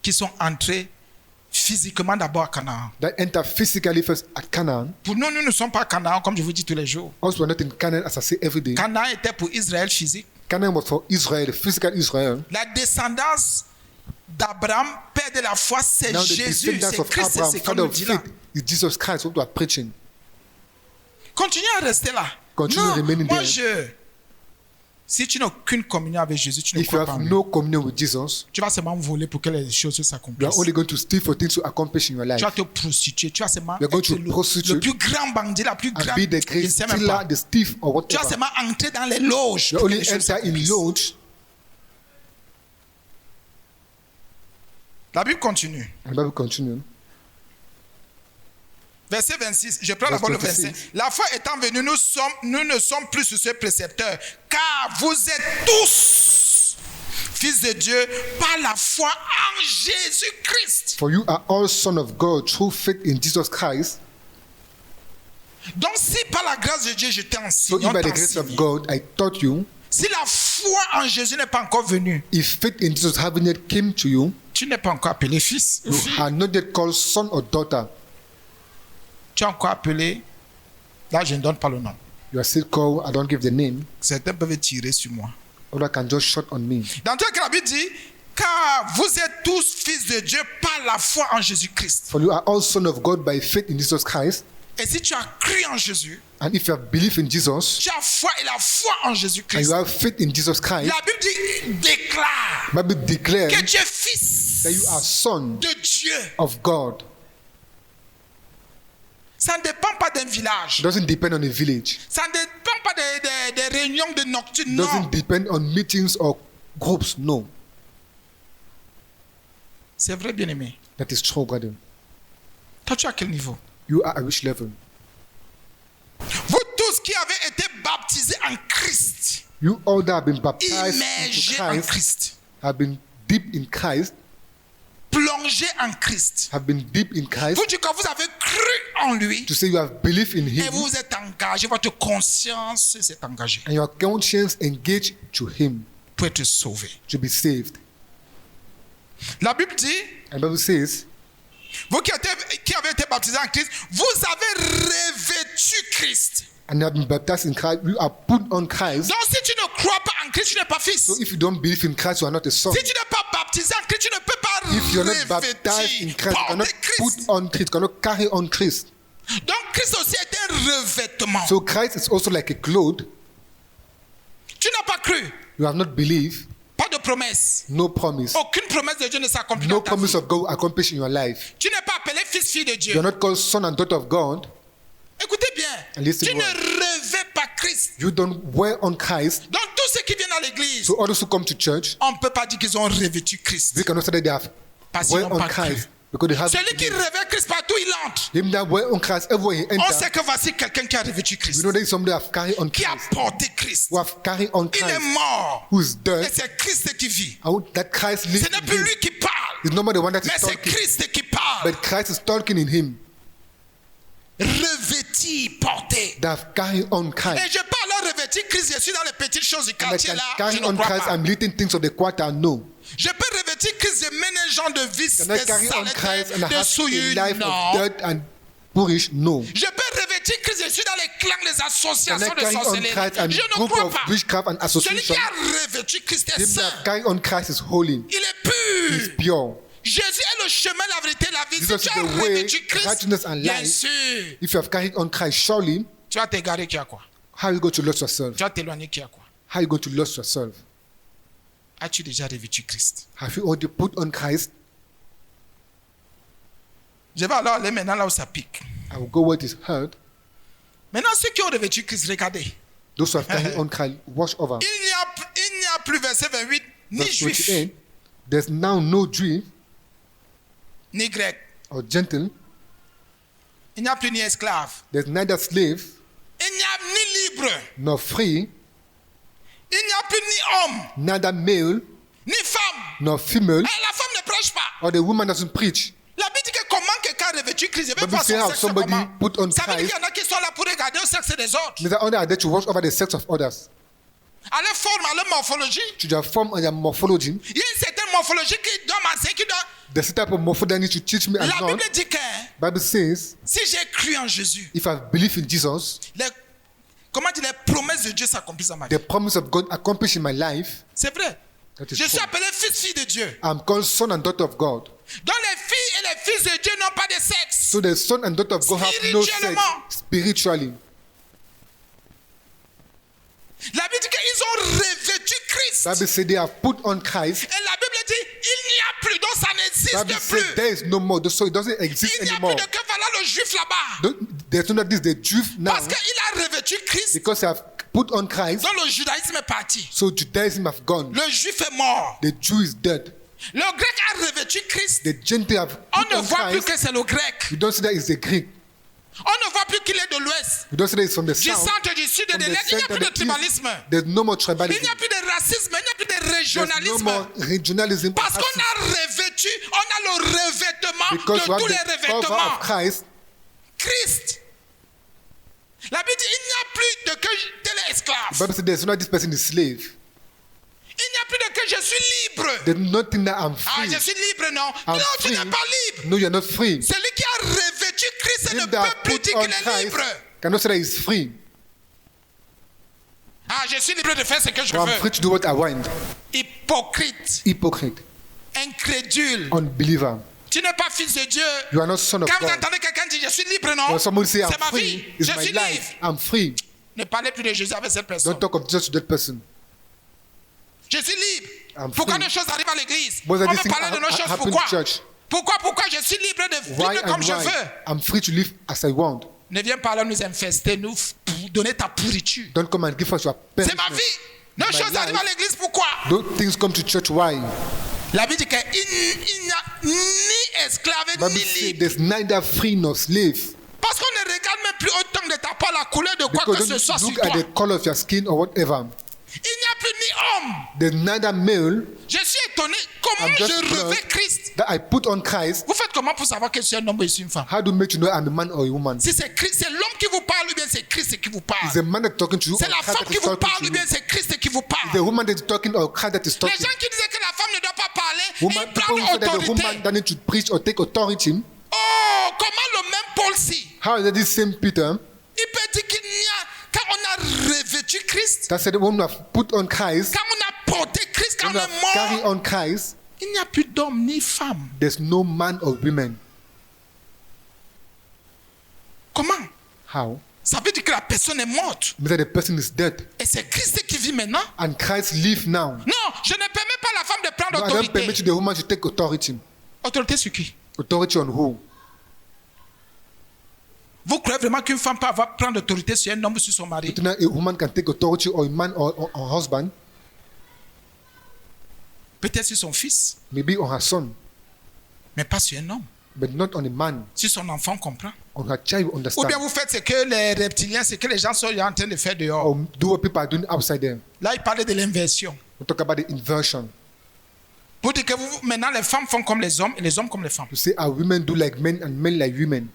qui sont entrés physiquement d'abord à Canaan. that enter physically first at Canaan. Pour nous, nous ne sommes pas à Canaan, comme je vous dis tous les jours. Also, we're not in Canaan, as I say every day. Canaan était pour Israël physique. Canaan was for Israel, the physical Israel. La descendance d'Abraham, père de la foi, c'est Now the Jésus, descendants c'est of Christ, Abraham, c'est comme father on of dit là. faith, is Jesus Christ, what we are preaching. Continuez à rester là. Continue non, remaining moi there. si tu n'as aucune communion avec Jésus, tu ne If you crois pas en have lui. no communion with Jesus, Tu vas seulement voler pour que les choses you s'accomplissent. are only going to steal for things to accomplish in your life. Tu vas te prostituer, tu vas seulement You're going être to prostitute le plus grand bandit, la plus And grande. be the Je ne great sais même stealer, pas. the thief, or Tu vas whatever. seulement entrer dans les loges. You pour que only les choses enter in s'accomplissent. lodge. La Bible continue. And the Bible continues. Verset 26. Je prends Verse d'abord le 26. verset. La foi étant venue, nous ne sommes plus sur ce précepteur, car vous êtes tous fils de Dieu par la foi en Jésus-Christ. For you are all sons of God through faith in Jesus Christ. Donc si par la grâce de Dieu je t'ai So enseigné, if by the grace of God I taught you, si la foi en Jésus n'est pas encore venue, if faith in Jesus haven't yet came to you, tu n'es pas encore appelé fils. you are not yet called son or daughter. Tu es encore appelé, là je ne donne pas le nom. You are still called, I don't give the name, Certains peuvent tirer sur moi. or I can just shut on me. Dans tout cas, la Bible dit, car vous êtes tous fils de Dieu par la foi en Jésus-Christ. For you are all sons of God by faith in Jesus Christ. Et si tu as cru en Jésus, And if you have belief in Jesus, tu as foi et la foi en and Jésus-Christ. you have faith in Jesus Christ, La Bible dit, déclare Bible declares que tu es fils that you are son de Dieu. of God. Ça ne dépend pas d'un It village. doesn't depend on a village. Ça ne dépend pas des réunions de nocturnes. It Non. doesn't depend on meetings or groups. No. C'est vrai, bien-aimé. That is true, brother. Toi, tu es à quel niveau? You are at which level? Vous tous qui avez été baptisés en Christ, You all that have been baptized into immergés en Christ, Christ, have been deep in Christ, plongés en Christ. have been deep in Christ, Vous dites que vous avez cru en lui to say you have belief in et Him, vous vous êtes engagé, votre conscience s'est engagée and your conscience engaged to Him pour être sauvé. to be saved. La Bible dit, And the Bible says, vous qui avez été baptisés en Christ, vous avez revêtu Christ. and you have been baptized in Christ, you are put on Christ. Donc si tu ne crois pas en Christ, tu n'es pas fils. So if you don't believe in Christ, you are not a son. Si tu n'es pas baptisé en Christ, tu ne peux pas If you're not baptized in revêtir, Christ, you cannot porter put Christ. on Christ, cannot carry on Christ. Donc Christ aussi est un revêtement. So Christ is also like a cloth. Tu n'as pas cru, You have not believed, pas de promesse. no promise. Aucune promesse de Dieu ne s'accomplit No dans ta promise vie. of God accomplished in your life. Tu n'es pas appelé fils, fille de Dieu. You are not called son and daughter of God. Écoutez bien, And listen tu ne well. revêts pas Christ. You don't wear on Christ. Donc tous ceux qui viennent à l'église, So others who come to church, on ne peut pas dire qu'ils ont revêtu Christ. they cannot say that they have Parce qu'ils wear n'ont on pas cru. Christ because they have Celui qui revêt Christ partout il entre. him that wear on Christ everywhere he On enters. sait que voici quelqu'un qui a revêtu You Christ, know there is somebody who have carried on qui a Christ, porté Christ. who have carried on Il est Christ, mort. who is Et dead, c'est Christ qui vit. and that Christ lives Ce n'est in plus him. lui qui parle, It's not the one that mais is c'est talking, Christ qui parle. but Christ is talking in him. Revêti, porté. That have carried on Et Christ. je parle revêtir Christ, je suis dans les petites choses du And I quartier can là, je carry ne on crois Christ pas. and little things of the quarter, no. Je peux revêtir Christ, je mène un genre de vice, Can I de carry on Christ and saleté, de have a souillure, life non. of dirt and boorish? No. Je peux revêtir Christ, je suis dans les clans, les Can I associations de carry on sorcellerie. Christ and Je ne group crois of pas. witchcraft and Celui qui association? a revêtu Christ est Him saint. that carry on Christ is holy, Il est is pur. pure. Jésus est le chemin, la vérité, la vie. Si Jesus tu is as the way, revêtu Christ, righteousness and bien life. sûr, If you have carried on Christ, surely, tu vas t'égarer qui a quoi? how are you going to lose yourself? Tu vas t'éloigner qui a quoi? How are you going to lose yourself? As-tu déjà revêtu Christ? Have you already put on Christ? Je vais alors aller maintenant là où ça pique. I will go where it is heard. Maintenant, ceux qui ont revêtu Christ, regardez. Those who have carried on Christ, watch over. Il n'y a plus, verset 28, ni Verse juif, 28. There's now no Jew ni grec. or Gentile. Il n'y a plus ni esclave. There's neither slave Il n'y a ni libre. nor free, Il n'y a plus ni homme, neither male ni femme. nor female, Et la femme ne prêche pas. or the woman doesn't preach. La Bible dit que comment quelqu'un a revêtu Christ, je vais But voir we say son how sexe somebody comment. put on Ça veut dire Christ. qu'il y en a qui sont là pour regarder le sexe des autres. Means that only are there to watch over the sex of others, À leur forme, à leur morphologie. to their form and their morphology. Il y a une certaine morphologie qui doit m'enseigner, qui doit... There's a type of morphology that needs to teach me and La not. Bible dit que Bible says, si j'ai cru en Jésus, if I believe in Jesus, comment dire, les promesses de Dieu s'accomplissent dans ma vie. the promise of God accomplished in my life, C'est vrai. that is Je suis true. appelé fils, fille de Dieu. I'm called son and daughter of God. Donc les filles et les fils de Dieu n'ont pas de sexe. So the son and daughter of God have no sex Spirituellement. spiritually. La Bible dit qu'ils ont revêtu Christ. Bible says they have put on Christ. Et la Bible dit, il n'y a plus, donc ça Bible n'existe says plus. there is no more, so it doesn't exist Il n'y a anymore. plus de que voilà le juif là-bas. There's no that this the Jew now Parce qu'il a revêtu Christ, because they have put on Christ. donc le judaïsme est parti. So Judaism have gone. Le juif est mort. The Jew is dead. Le grec a revêtu Christ. The Gentile have On put ne on voit plus Christ. que c'est le grec. You don't see that it's the Greek. On ne voit plus qu'il est de l'ouest, You don't see that it's from the du south. centre, du sud et From de the l'est. Il n'y a center, plus de the east. tribalisme. There's no more Il tribalism. n'y a plus de racisme, il n'y a plus de There's no régionalisme. more regionalism. Parce qu'on a revêtu, on a le revêtement Because de we have tous les the cover revêtements. of Christ. Christ. La Bible dit, il n'y a plus de que tel est The esclave. Bible says there's not this person is slave. Il n'y a plus de que je suis libre. There's nothing that I'm Ah, free. je suis libre, non. I'm Non, tu free. n'es pas libre. No, you're not free. Celui qui a revêtu Christ ne Him peut that plus put dire on qu'il est Christ libre. cannot say that he's free. Ah, je suis libre de faire ce que je But I'm veux. free to do what I want. Hypocrite, Hypocrite. incrédule. Unbeliever. Tu n'es pas fils de Dieu. You are not son of Quand vous God. entendez quelqu'un dire je suis libre, non? When somebody say I'm C'est ma free, vie. it's Je my suis libre. life. I'm free. Ne parlez plus de Jésus avec cette personne. Don't talk of just to that person. Je suis libre. I'm Pourquoi free. nos choses arrivent à l'église? Why On are veut these things parler de nos choses. happen Pourquoi? to church? Pourquoi je suis libre de Why vivre comme and je why? veux? I'm free to live as I want. Ne viens pas là nous infester, nous donner ta pourriture. Don't come and give us your C'est ma punishment. vie. Nos My choses life. arrivent à l'église. Pourquoi? Those things come to church. Why? La Bible dit qu'il n'y a ni esclave Bible ni says libre. there's neither free nor slave. Parce qu'on ne regarde même plus autant de ta peau la couleur de quoi Because que ce don't soit sur look toi. at the color of your skin or whatever. Il n'y a plus ni homme. There's neither male Je suis étonné comment I'm je just revêt proud Christ. that I put on Christ. Vous faites comment pour savoir que je suis un homme ou je suis une femme? How do you make you know I'm a man or a woman? Si c'est Christ, c'est l'homme qui vous parle ou bien c'est Christ qui vous Is parle? the man that's talking to you C'est or la Christ femme that qui is vous talking parle to ou you? bien c'est Christ qui vous The parle? woman that is talking or Christ that is Les talking? gens qui disaient que la femme ne doit pas parler, Woman, ils people who say prennent that the woman autorité. doesn't need to preach or take authority. Oh, comment le même Paul-ci, How is that this same Peter il peut dire qu'il n'y a, quand on a revêtu Christ, that said, when we have put on Christ, quand on a porté Christ, quand when on we est have carried mort, on Christ, il n'y a plus d'homme ni femme. there's no man or woman. Comment? How? Ça veut dire que la personne est morte. Means that the person is dead. Et c'est Christ qui vit maintenant. And Christ lives now. Non, je ne permets pas à la femme de prendre No, I don't permit autorité. the woman to take authority. Autorité sur qui? Authority on who? Vous croyez vraiment qu'une femme peut prendre autorité sur un homme ou sur son mari? You think that a woman can take authority or a man or husband? Peut-être sur son fils, Maybe on her son, mais pas sur un homme. but not on a man. Si son enfant comprend. On her child will Ou bien understand. vous faites ce que les reptiliens, ce que les gens sont en train de faire dehors. Or do what people are doing outside there. Là, il parlait de l'inversion. We talk about the inversion. Pour dire que maintenant, les femmes font comme les hommes et les hommes comme les femmes. To say our women do like men and men like women.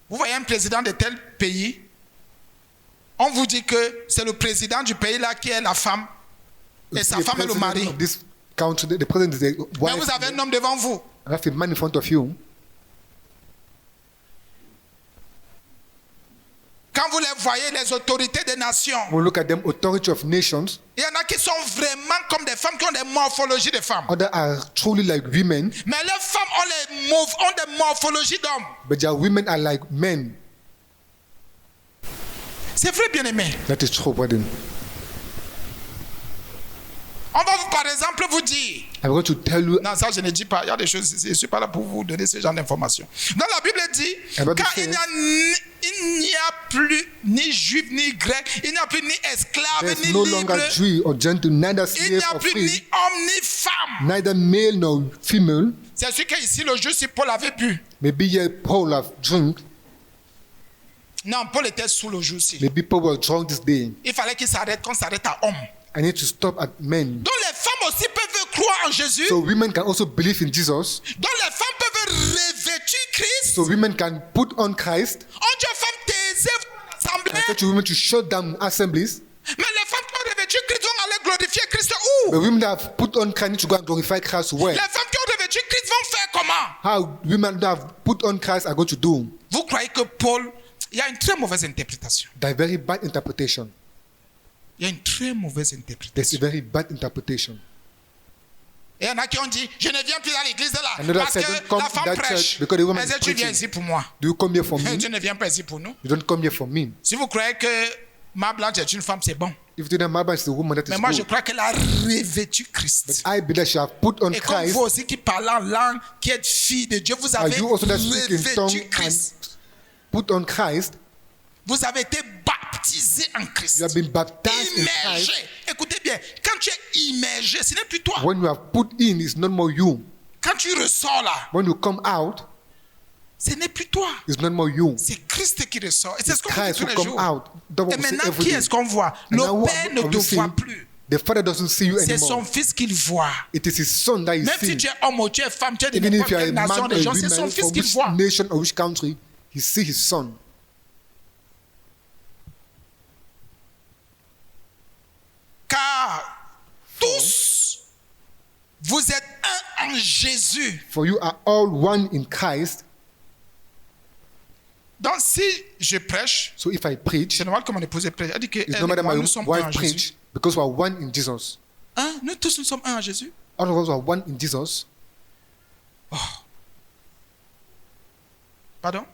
Vous voyez un président de tel pays, on vous dit que c'est le président du pays là qui est la femme et sa The femme est le president mari. of this country, the president is the Mais wife. vous avez un homme devant vous. I have a man in front of you. Quand vous les voyez, les autorités des nations, When we look at them, authority of nations, il y en a qui sont vraiment comme des femmes qui ont des morphologies de femmes. others are truly like women, Mais les femmes ont des morphologies d'hommes. but their women are like men. C'est vrai, bien aimé. That is true, brother. On va par exemple vous dire. I'm going to tell you, Non, ça je ne dis pas. Il y a des choses. Je ne suis pas là pour vous donner ce genre d'informations. Dans la Bible dit, La Bible quand says- il n'y a plus ni juif ni grec, il n'y a plus ni esclave there's ni no libre, longer Jew or Gentile, neither il n'y slave a or plus free, ni homme ni femme. neither male nor female. C'est sûr qu'ici le jeu, si Paul avait bu. Maybe here Paul have drunk, Non, Paul était sous le jeu aussi. maybe Paul was drunk this day. Il fallait qu'il s'arrête, qu'on s'arrête à homme. I need to stop at men. Donc les femmes aussi peuvent croire en Jésus. So women can also believe in Jesus. Donc les femmes peuvent revêtir Christ. So women can put on Christ. On dit aux femmes, taisez-vous à I l'assemblée. said to women to shut down assemblies. Mais les femmes qui ont revêtu Christ vont aller glorifier Christ où? But women that have put on Christ need to go and glorify Christ where? Les femmes qui ont revêtu Christ vont faire comment? How women that have put on Christ are going to do? Vous croyez que Paul, il y a une très mauvaise interprétation. That very bad interpretation. Il y a une très mauvaise There's a interprétation. very bad interpretation. Et il y en a qui ont dit, je ne viens plus à l'église de là. Another Parce said, que "Don't come la to femme that prêche. church because the woman Elle is dit, tu viens preaching." ici pour moi. Do you come here for me? Tu ne viens pas ici pour nous. You don't come here for me. Si vous croyez que ma blanche est une femme, c'est bon. If you think that Maba is a woman, that Mais is moi, je good. crois qu'elle a revêtu Christ. I believe that she have put on Et comme Christ. vous aussi qui parlez en langue, qui êtes fille de Dieu, vous Are avez you also that speak in tongue revêtu Christ. and put on Christ? Vous avez été baptisé en Christ. You have been baptized in Immergé. Christ. Écoutez bien, quand tu es immergé, ce n'est plus toi. When you have put in, it's not more you. Quand tu ressors là, When you come out, Ce n'est plus toi. It's not more you. C'est Christ qui ressort. Et c'est It's ce qu'on dit Christ tous who les come jours. out. That's what Et we see maintenant, every qui day. est-ce qu'on voit? And now Le what Père ne are te we seeing? voit plus. The Father doesn't see you C'est son anymore. Fils qu'il voit. It is His Son that He Même si sees. tu es homme ou tu es femme, tu es de Even n'importe if you are quelle a nation man de or gens, a c'est son woman Fils from qu'il which voit. nation or which country, He sees His Son. Car tous, vous êtes un en Jésus. For you are all one in Christ. Donc si je prêche, So if I preach, c'est normal que mon épouse prêche. Elle dit que it's elle no et matter moi, my nous sommes un wife en Jésus. preach, because we are one in Jesus. Hein? Nous tous, nous sommes un en Jésus. All of us are one in Jesus. Pardon?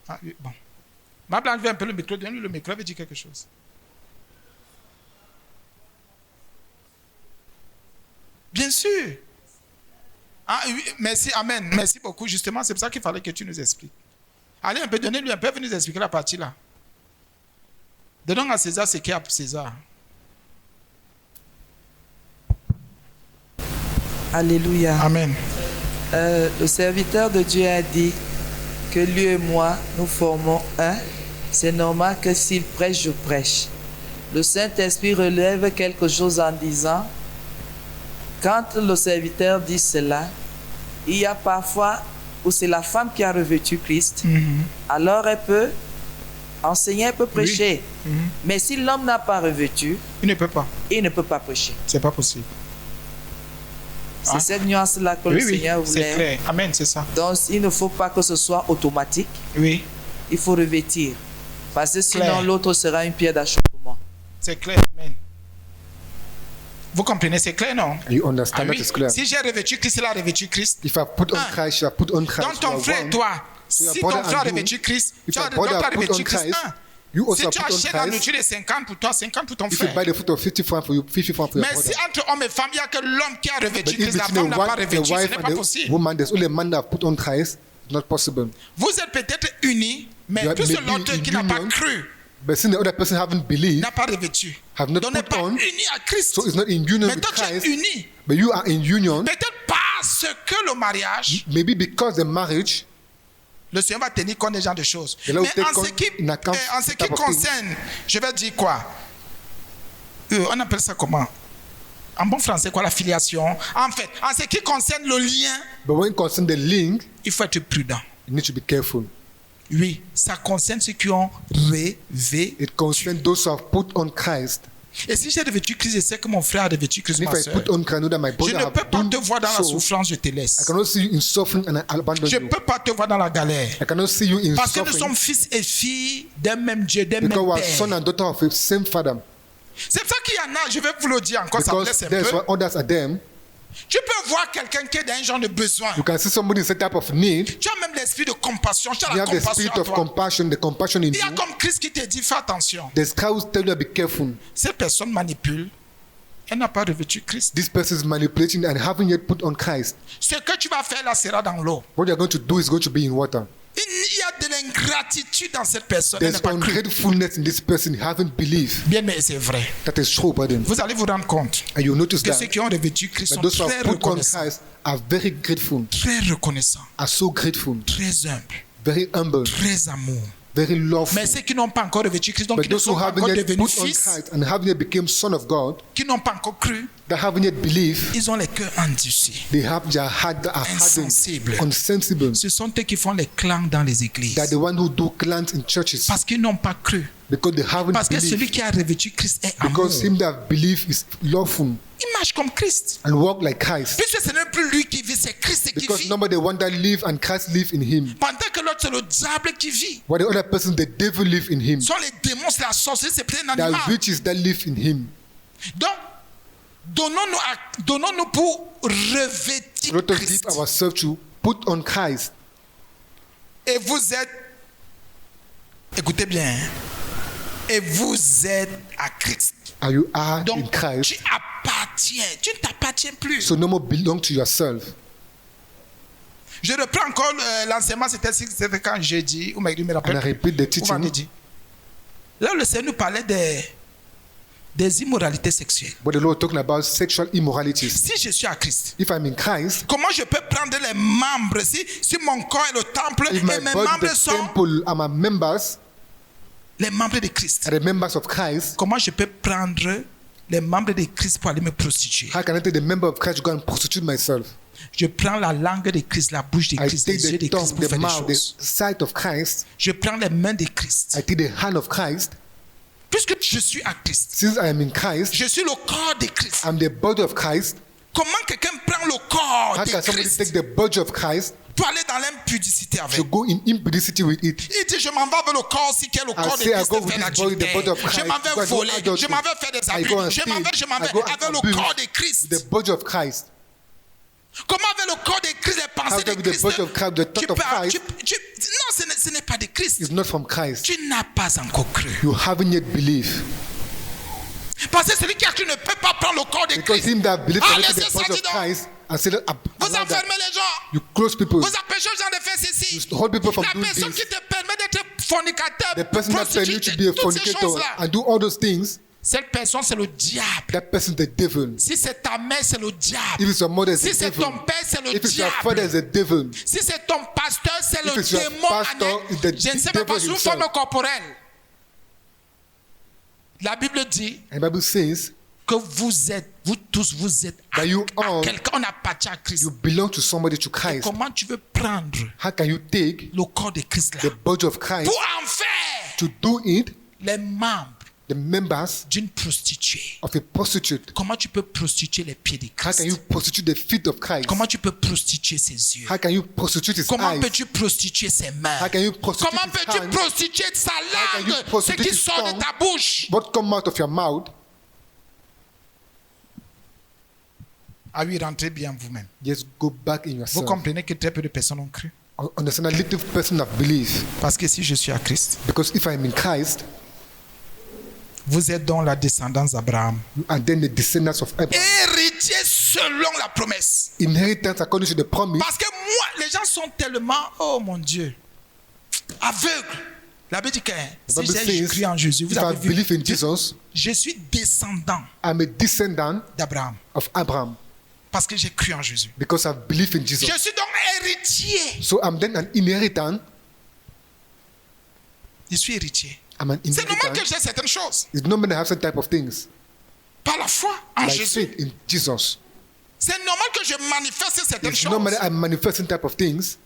Ah, oui, bon. Ma blanche veut un peu le micro. Donne-lui le micro, elle veut dire quelque chose. Bien sûr. Ah, oui, merci, amen. Merci beaucoup. Justement, c'est pour ça qu'il fallait que tu nous expliques. Allez, un peu, donnez-lui un peu, venez nous expliquer la partie là. Donnons à César ce qu'il y a pour César. Alléluia. Amen. Le serviteur de Dieu a dit que lui et moi, nous formons un. C'est normal que s'il prêche, je prêche. Le Saint-Esprit relève quelque chose en disant, quand le serviteur dit cela, il y a parfois où c'est la femme qui a revêtu Christ, alors elle peut enseigner, elle peut prêcher. Mais si l'homme n'a pas revêtu, Il ne peut pas. il ne peut pas prêcher. C'est pas possible. C'est Ah. cette nuance-là que le Oui, oui, Seigneur c'est voulait. clair. Amen, c'est ça. Donc, il ne faut pas que ce soit automatique. Oui, Il faut revêtir. Parce que sinon, Clair. l'autre sera une pierre d'achoppement. c'est clair. Amen. Vous comprenez, c'est clair, non? And you understand Ah that oui. is clear. Si j'ai revêtu Christ, il a revêtu Christ. If I put on Ah. Christ, you have put on Christ. Donc You ton are frère et one. toi, So your si ton brother frère a and you, revêtu Christ, if tu as your brother donc tu as put on revêtu Christ. Christ, Un. you Si also tu put on achètes la Christ. nourriture de 50 pour toi, 50 pour ton If you buy frère. the food of 50 francs for you, 50 francs for your Mais brother. si entre homme et femme, il n'y a que l'homme qui a But revêtu if Christ, la between femme n'a pas the revêtu, ce wife n'est and pas the possible. woman, there's only a man that have put on Christ. It's not possible. Vous êtes peut-être unis, mais You are puisque maybe l'autre in qui n'a pas union, cru, But since the other person haven't believed, n'a pas revêtu, have not donc n'est put pas on, uni à Christ. so it's not in union Mais with toi, tu es Christ, uni. but you are in union, Peut-être parce que le mariage, maybe because the marriage, le Seigneur va tenir compte des gens de choses. Et là où Mais take en ce qui, in account en ce qui type of things. concerne, je vais dire quoi? On appelle ça comment? En bon français, quoi, la filiation? En fait, en ce qui concerne le lien, but when it concerns the link, il faut être prudent. you need to be careful. Oui, ça concerne ceux qui ont rêvé. It concerns those who have put on Christ. Et si j'ai revêtu Christ, je sais que mon frère a revêtu Christ, And if ma I soeur. put on Christ, I know that my Je brother ne have peux pas done te voir dans la so. souffrance, je te I laisse. cannot see you in suffering and I abandon Je ne you. peux pas te voir dans la galère. I cannot see you in Parce que nous sommes suffering fils et filles d'un même Dieu, d'un même because we are Père. son and daughter of the same father. C'est pour ça qu'il y en a, je vais vous le dire encore, ça me Because laisse un there's peu. why others are them. Tu peux voir quelqu'un qui est dans un genre de besoin. You can see somebody in some type of need. Tu as même l'esprit de compassion. Tu as You la have the compassion spirit à of toi. compassion, the compassion in Il y a you. comme Christ qui te dit, fais attention. There's Christ tell you to be careful. Cette personne manipule. Elle n'a pas revêtu Christ. This person is manipulating and haven't yet put on Christ. Ce que tu vas faire là sera dans l'eau. What you're going to do is going to be in water. Il y a de l'ingratitude dans cette personne. Elle There's n'a pas cru. ungratefulness in this person. Haven't believed. Bien, mais c'est vrai. That is true, pardon. Vous allez vous rendre compte And you notice que that. ceux qui ont revêtu Christ But sont those who très have put on reconnaissants. Christ are very grateful, Très reconnaissants. are so grateful, Très humbles. very humble, Très amour. very loveful. Mais ceux qui n'ont pas encore revêtu Christ, donc But qui ne those sont who pas haven't encore yet devenus put on fils, Christ and haven't yet become son of God, qui n'ont pas encore cru, that haven't yet believed, ils ont les cœurs endurcis. they have their heart that are hardened, Insensible. unsensible. Ce sont eux qui font les clans dans les églises. They're the one who do clans in churches Parce qu'ils n'ont pas cru. because they haven't Parce que celui believed. qui a revêtu Christ est amour. Because him that believe is lawful Il marche comme Christ. and walk like Christ. Puisque ce n'est plus lui qui vit, c'est Christ qui Because vit. nobody the one that live and Christ live in him. Pendant que l'autre, c'est le diable qui vit. While the other person, the devil live in him. Ce sont les démons, c'est la sorcellerie, c'est peut-être un There animal. are witches that live in him. Donc, donnons-nous pour revêtir Let us Christ. give ourselves to put on Christ. Et vous êtes, écoutez bien, hein. Et vous êtes à Christ. And you are in Donc, Christ. tu appartiens, tu ne t'appartiens plus. So no more belong to yourself. Je reprends encore l'enseignement, c'était quand jeudi, ou me rappelle. And I repeat the Ou teaching. vendredi. Là, le Seigneur nous parlait des des immoralités sexuelles. But the Lord talking about sexual immoralities. Si je suis à Christ, If I'm in Christ, comment je peux prendre les membres si mon corps est le temple if et my mes body membres the sont temple are my members, les membres de Christ? are the members of Christ, Comment je peux prendre les membres de Christ pour aller me prostituer? how can I take the member of Christ to go and prostitute myself? Je prends la langue de Christ, la bouche de I Christ, les take yeux de the Christ tongue, pour the faire des mouth, the choses. sight of Christ. Je prends les mains de Christ. I take the hand of Christ. Puisque je suis à Christ, Since I am in Christ, je suis le corps de Christ. I'm the body of Christ. Comment quelqu'un prend le corps How de can somebody Christ take the body of Christ pour aller dans l'impudicité avec? to go in impudicity with it? Il dit, je m'en vais avec le corps si qui est le corps de say I Christ go de with faire this body, the body of l'adultère. Je Christ, m'en go vais and do voler, adultery. je m'en vais faire des I go abus, and je m'en steal. vais I go and avec le abuse corps de Christ. the body of Christ. Comment avec le corps de Christ, les How pensées de can with the Christ? body of Christ, the thought of Christ Non, ce n'est pas de Christ. is not from Christ? Tu n'as pas encore cru. You haven't yet believed. Parce que celui qui a cru ne peut pas prendre le corps de Because Christ. him that believes Ah, can take laissez the ça, body dis of donc. Christ and say that, Vous allow that. enfermez les gens. You close people. Vous empêchez les gens de faire ceci. You hold people from La doing personne this. qui te permet d'être fornicateur, The person that permits you to be a toutes ces fornicator choses-là. and do all those things, Cette personne, c'est le diable. that person is the devil. Si c'est ta mère, c'est le diable. If it's your mother, it's Si the c'est devil. ton père, c'est le If it's your father, it's diable. the devil. Si c'est ton pasteur, c'est If le it's your démon. pastor, it's the Je ne sais même pas devil sous himself. forme corporelle. La Bible dit And the Bible says que vous tous, vous êtes that you à all, quelqu'un. On appartient à Christ. you belong to somebody, to Christ. Comment tu veux prendre How can you take le corps de Christ là the body of Christ pour en faire to do it, les membres the members d'une prostituée? of a prostitute? Comment tu peux prostituer les pieds de How can you Christ? prostitute the feet of Christ? Comment tu peux prostituer ses yeux? How can you prostitute his Comment eyes? peux-tu prostituer ses mains? How can you prostitute Comment his peux-tu hands? prostituer sa can you langue? Ce prostitute qui his sort de tongue? ta bouche. What come out of your mouth? Ah oui, rentrez bien vous-même. Just go back in Vous yourself. comprenez que très peu de personnes ont cru. Understand that little person have believed. Parce que si je suis à Christ, Because if I am in Christ, vous êtes dans la descendance d'Abraham. you are then the descendants of Abraham. Héritier selon la promesse. Inheritance according to the promise. Parce que moi, les gens sont tellement, oh mon Dieu, aveugles. La Bible dit que The si Bible j'ai says, cru en Jésus, vous if I avez vu, believe in Jesus, je suis descendant I'm a descendant d'Abraham. of Abraham Parce que j'ai cru en Jésus. because I believe in Jesus. Je suis donc héritier. So I'm then an inheritant. Je suis héritier. I'm an C'est normal que inheritant. j'ai certaines choses. It's normal to have some type of things Par la foi en like Jésus. faith in Jesus. C'est normal que je manifeste certaines It's choses. normal that I'm manifesting type of things.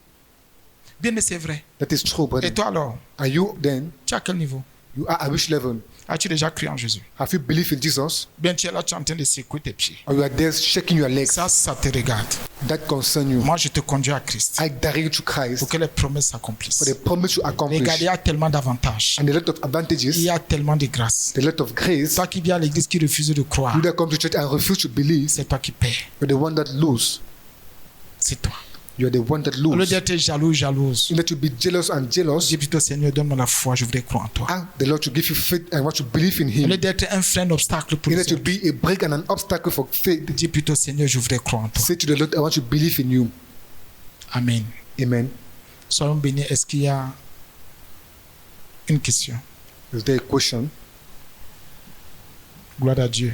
Bien, mais c'est vrai. That is true, Et brother. toi alors, Are you then? tu es à quel niveau? You are at which level? As-tu déjà cru en Jésus? Have you believed in Jesus? Bien, tu es là, tu es en train de secouer tes pieds. Or you are there shaking your legs? Ça te regarde. That concern you. Moi, je te conduis à Christ. I direct you to Christ Pour que les promesses s'accomplissent. for the promise to accomplish Regarde, il y a tellement d'avantages. and a lot of Il advantages, y a tellement de grâce. a lot of grace. Toi qui viens à l'église qui refuse de croire, You that come to church and refuse to believe, c'est toi qui paies. you're the one that lose. C'est toi. You're the one that Au lieu lose. d'être jaloux, jalouse, In that you be jealous and jealous, dis plutôt Seigneur, donne-moi la foi, je voudrais croire en toi. ask the Lord to give you faith and want to believe in Au lieu Him. d'être un frein, obstacle pour In les that you autres, be a break and an obstacle for faith, dis plutôt Seigneur, je voudrais croire en toi. say to the Lord, I want to believe in you. Amen. Amen. Soyons bénis. Est-ce qu'il y a une question? Is there a question? Gloire à Dieu.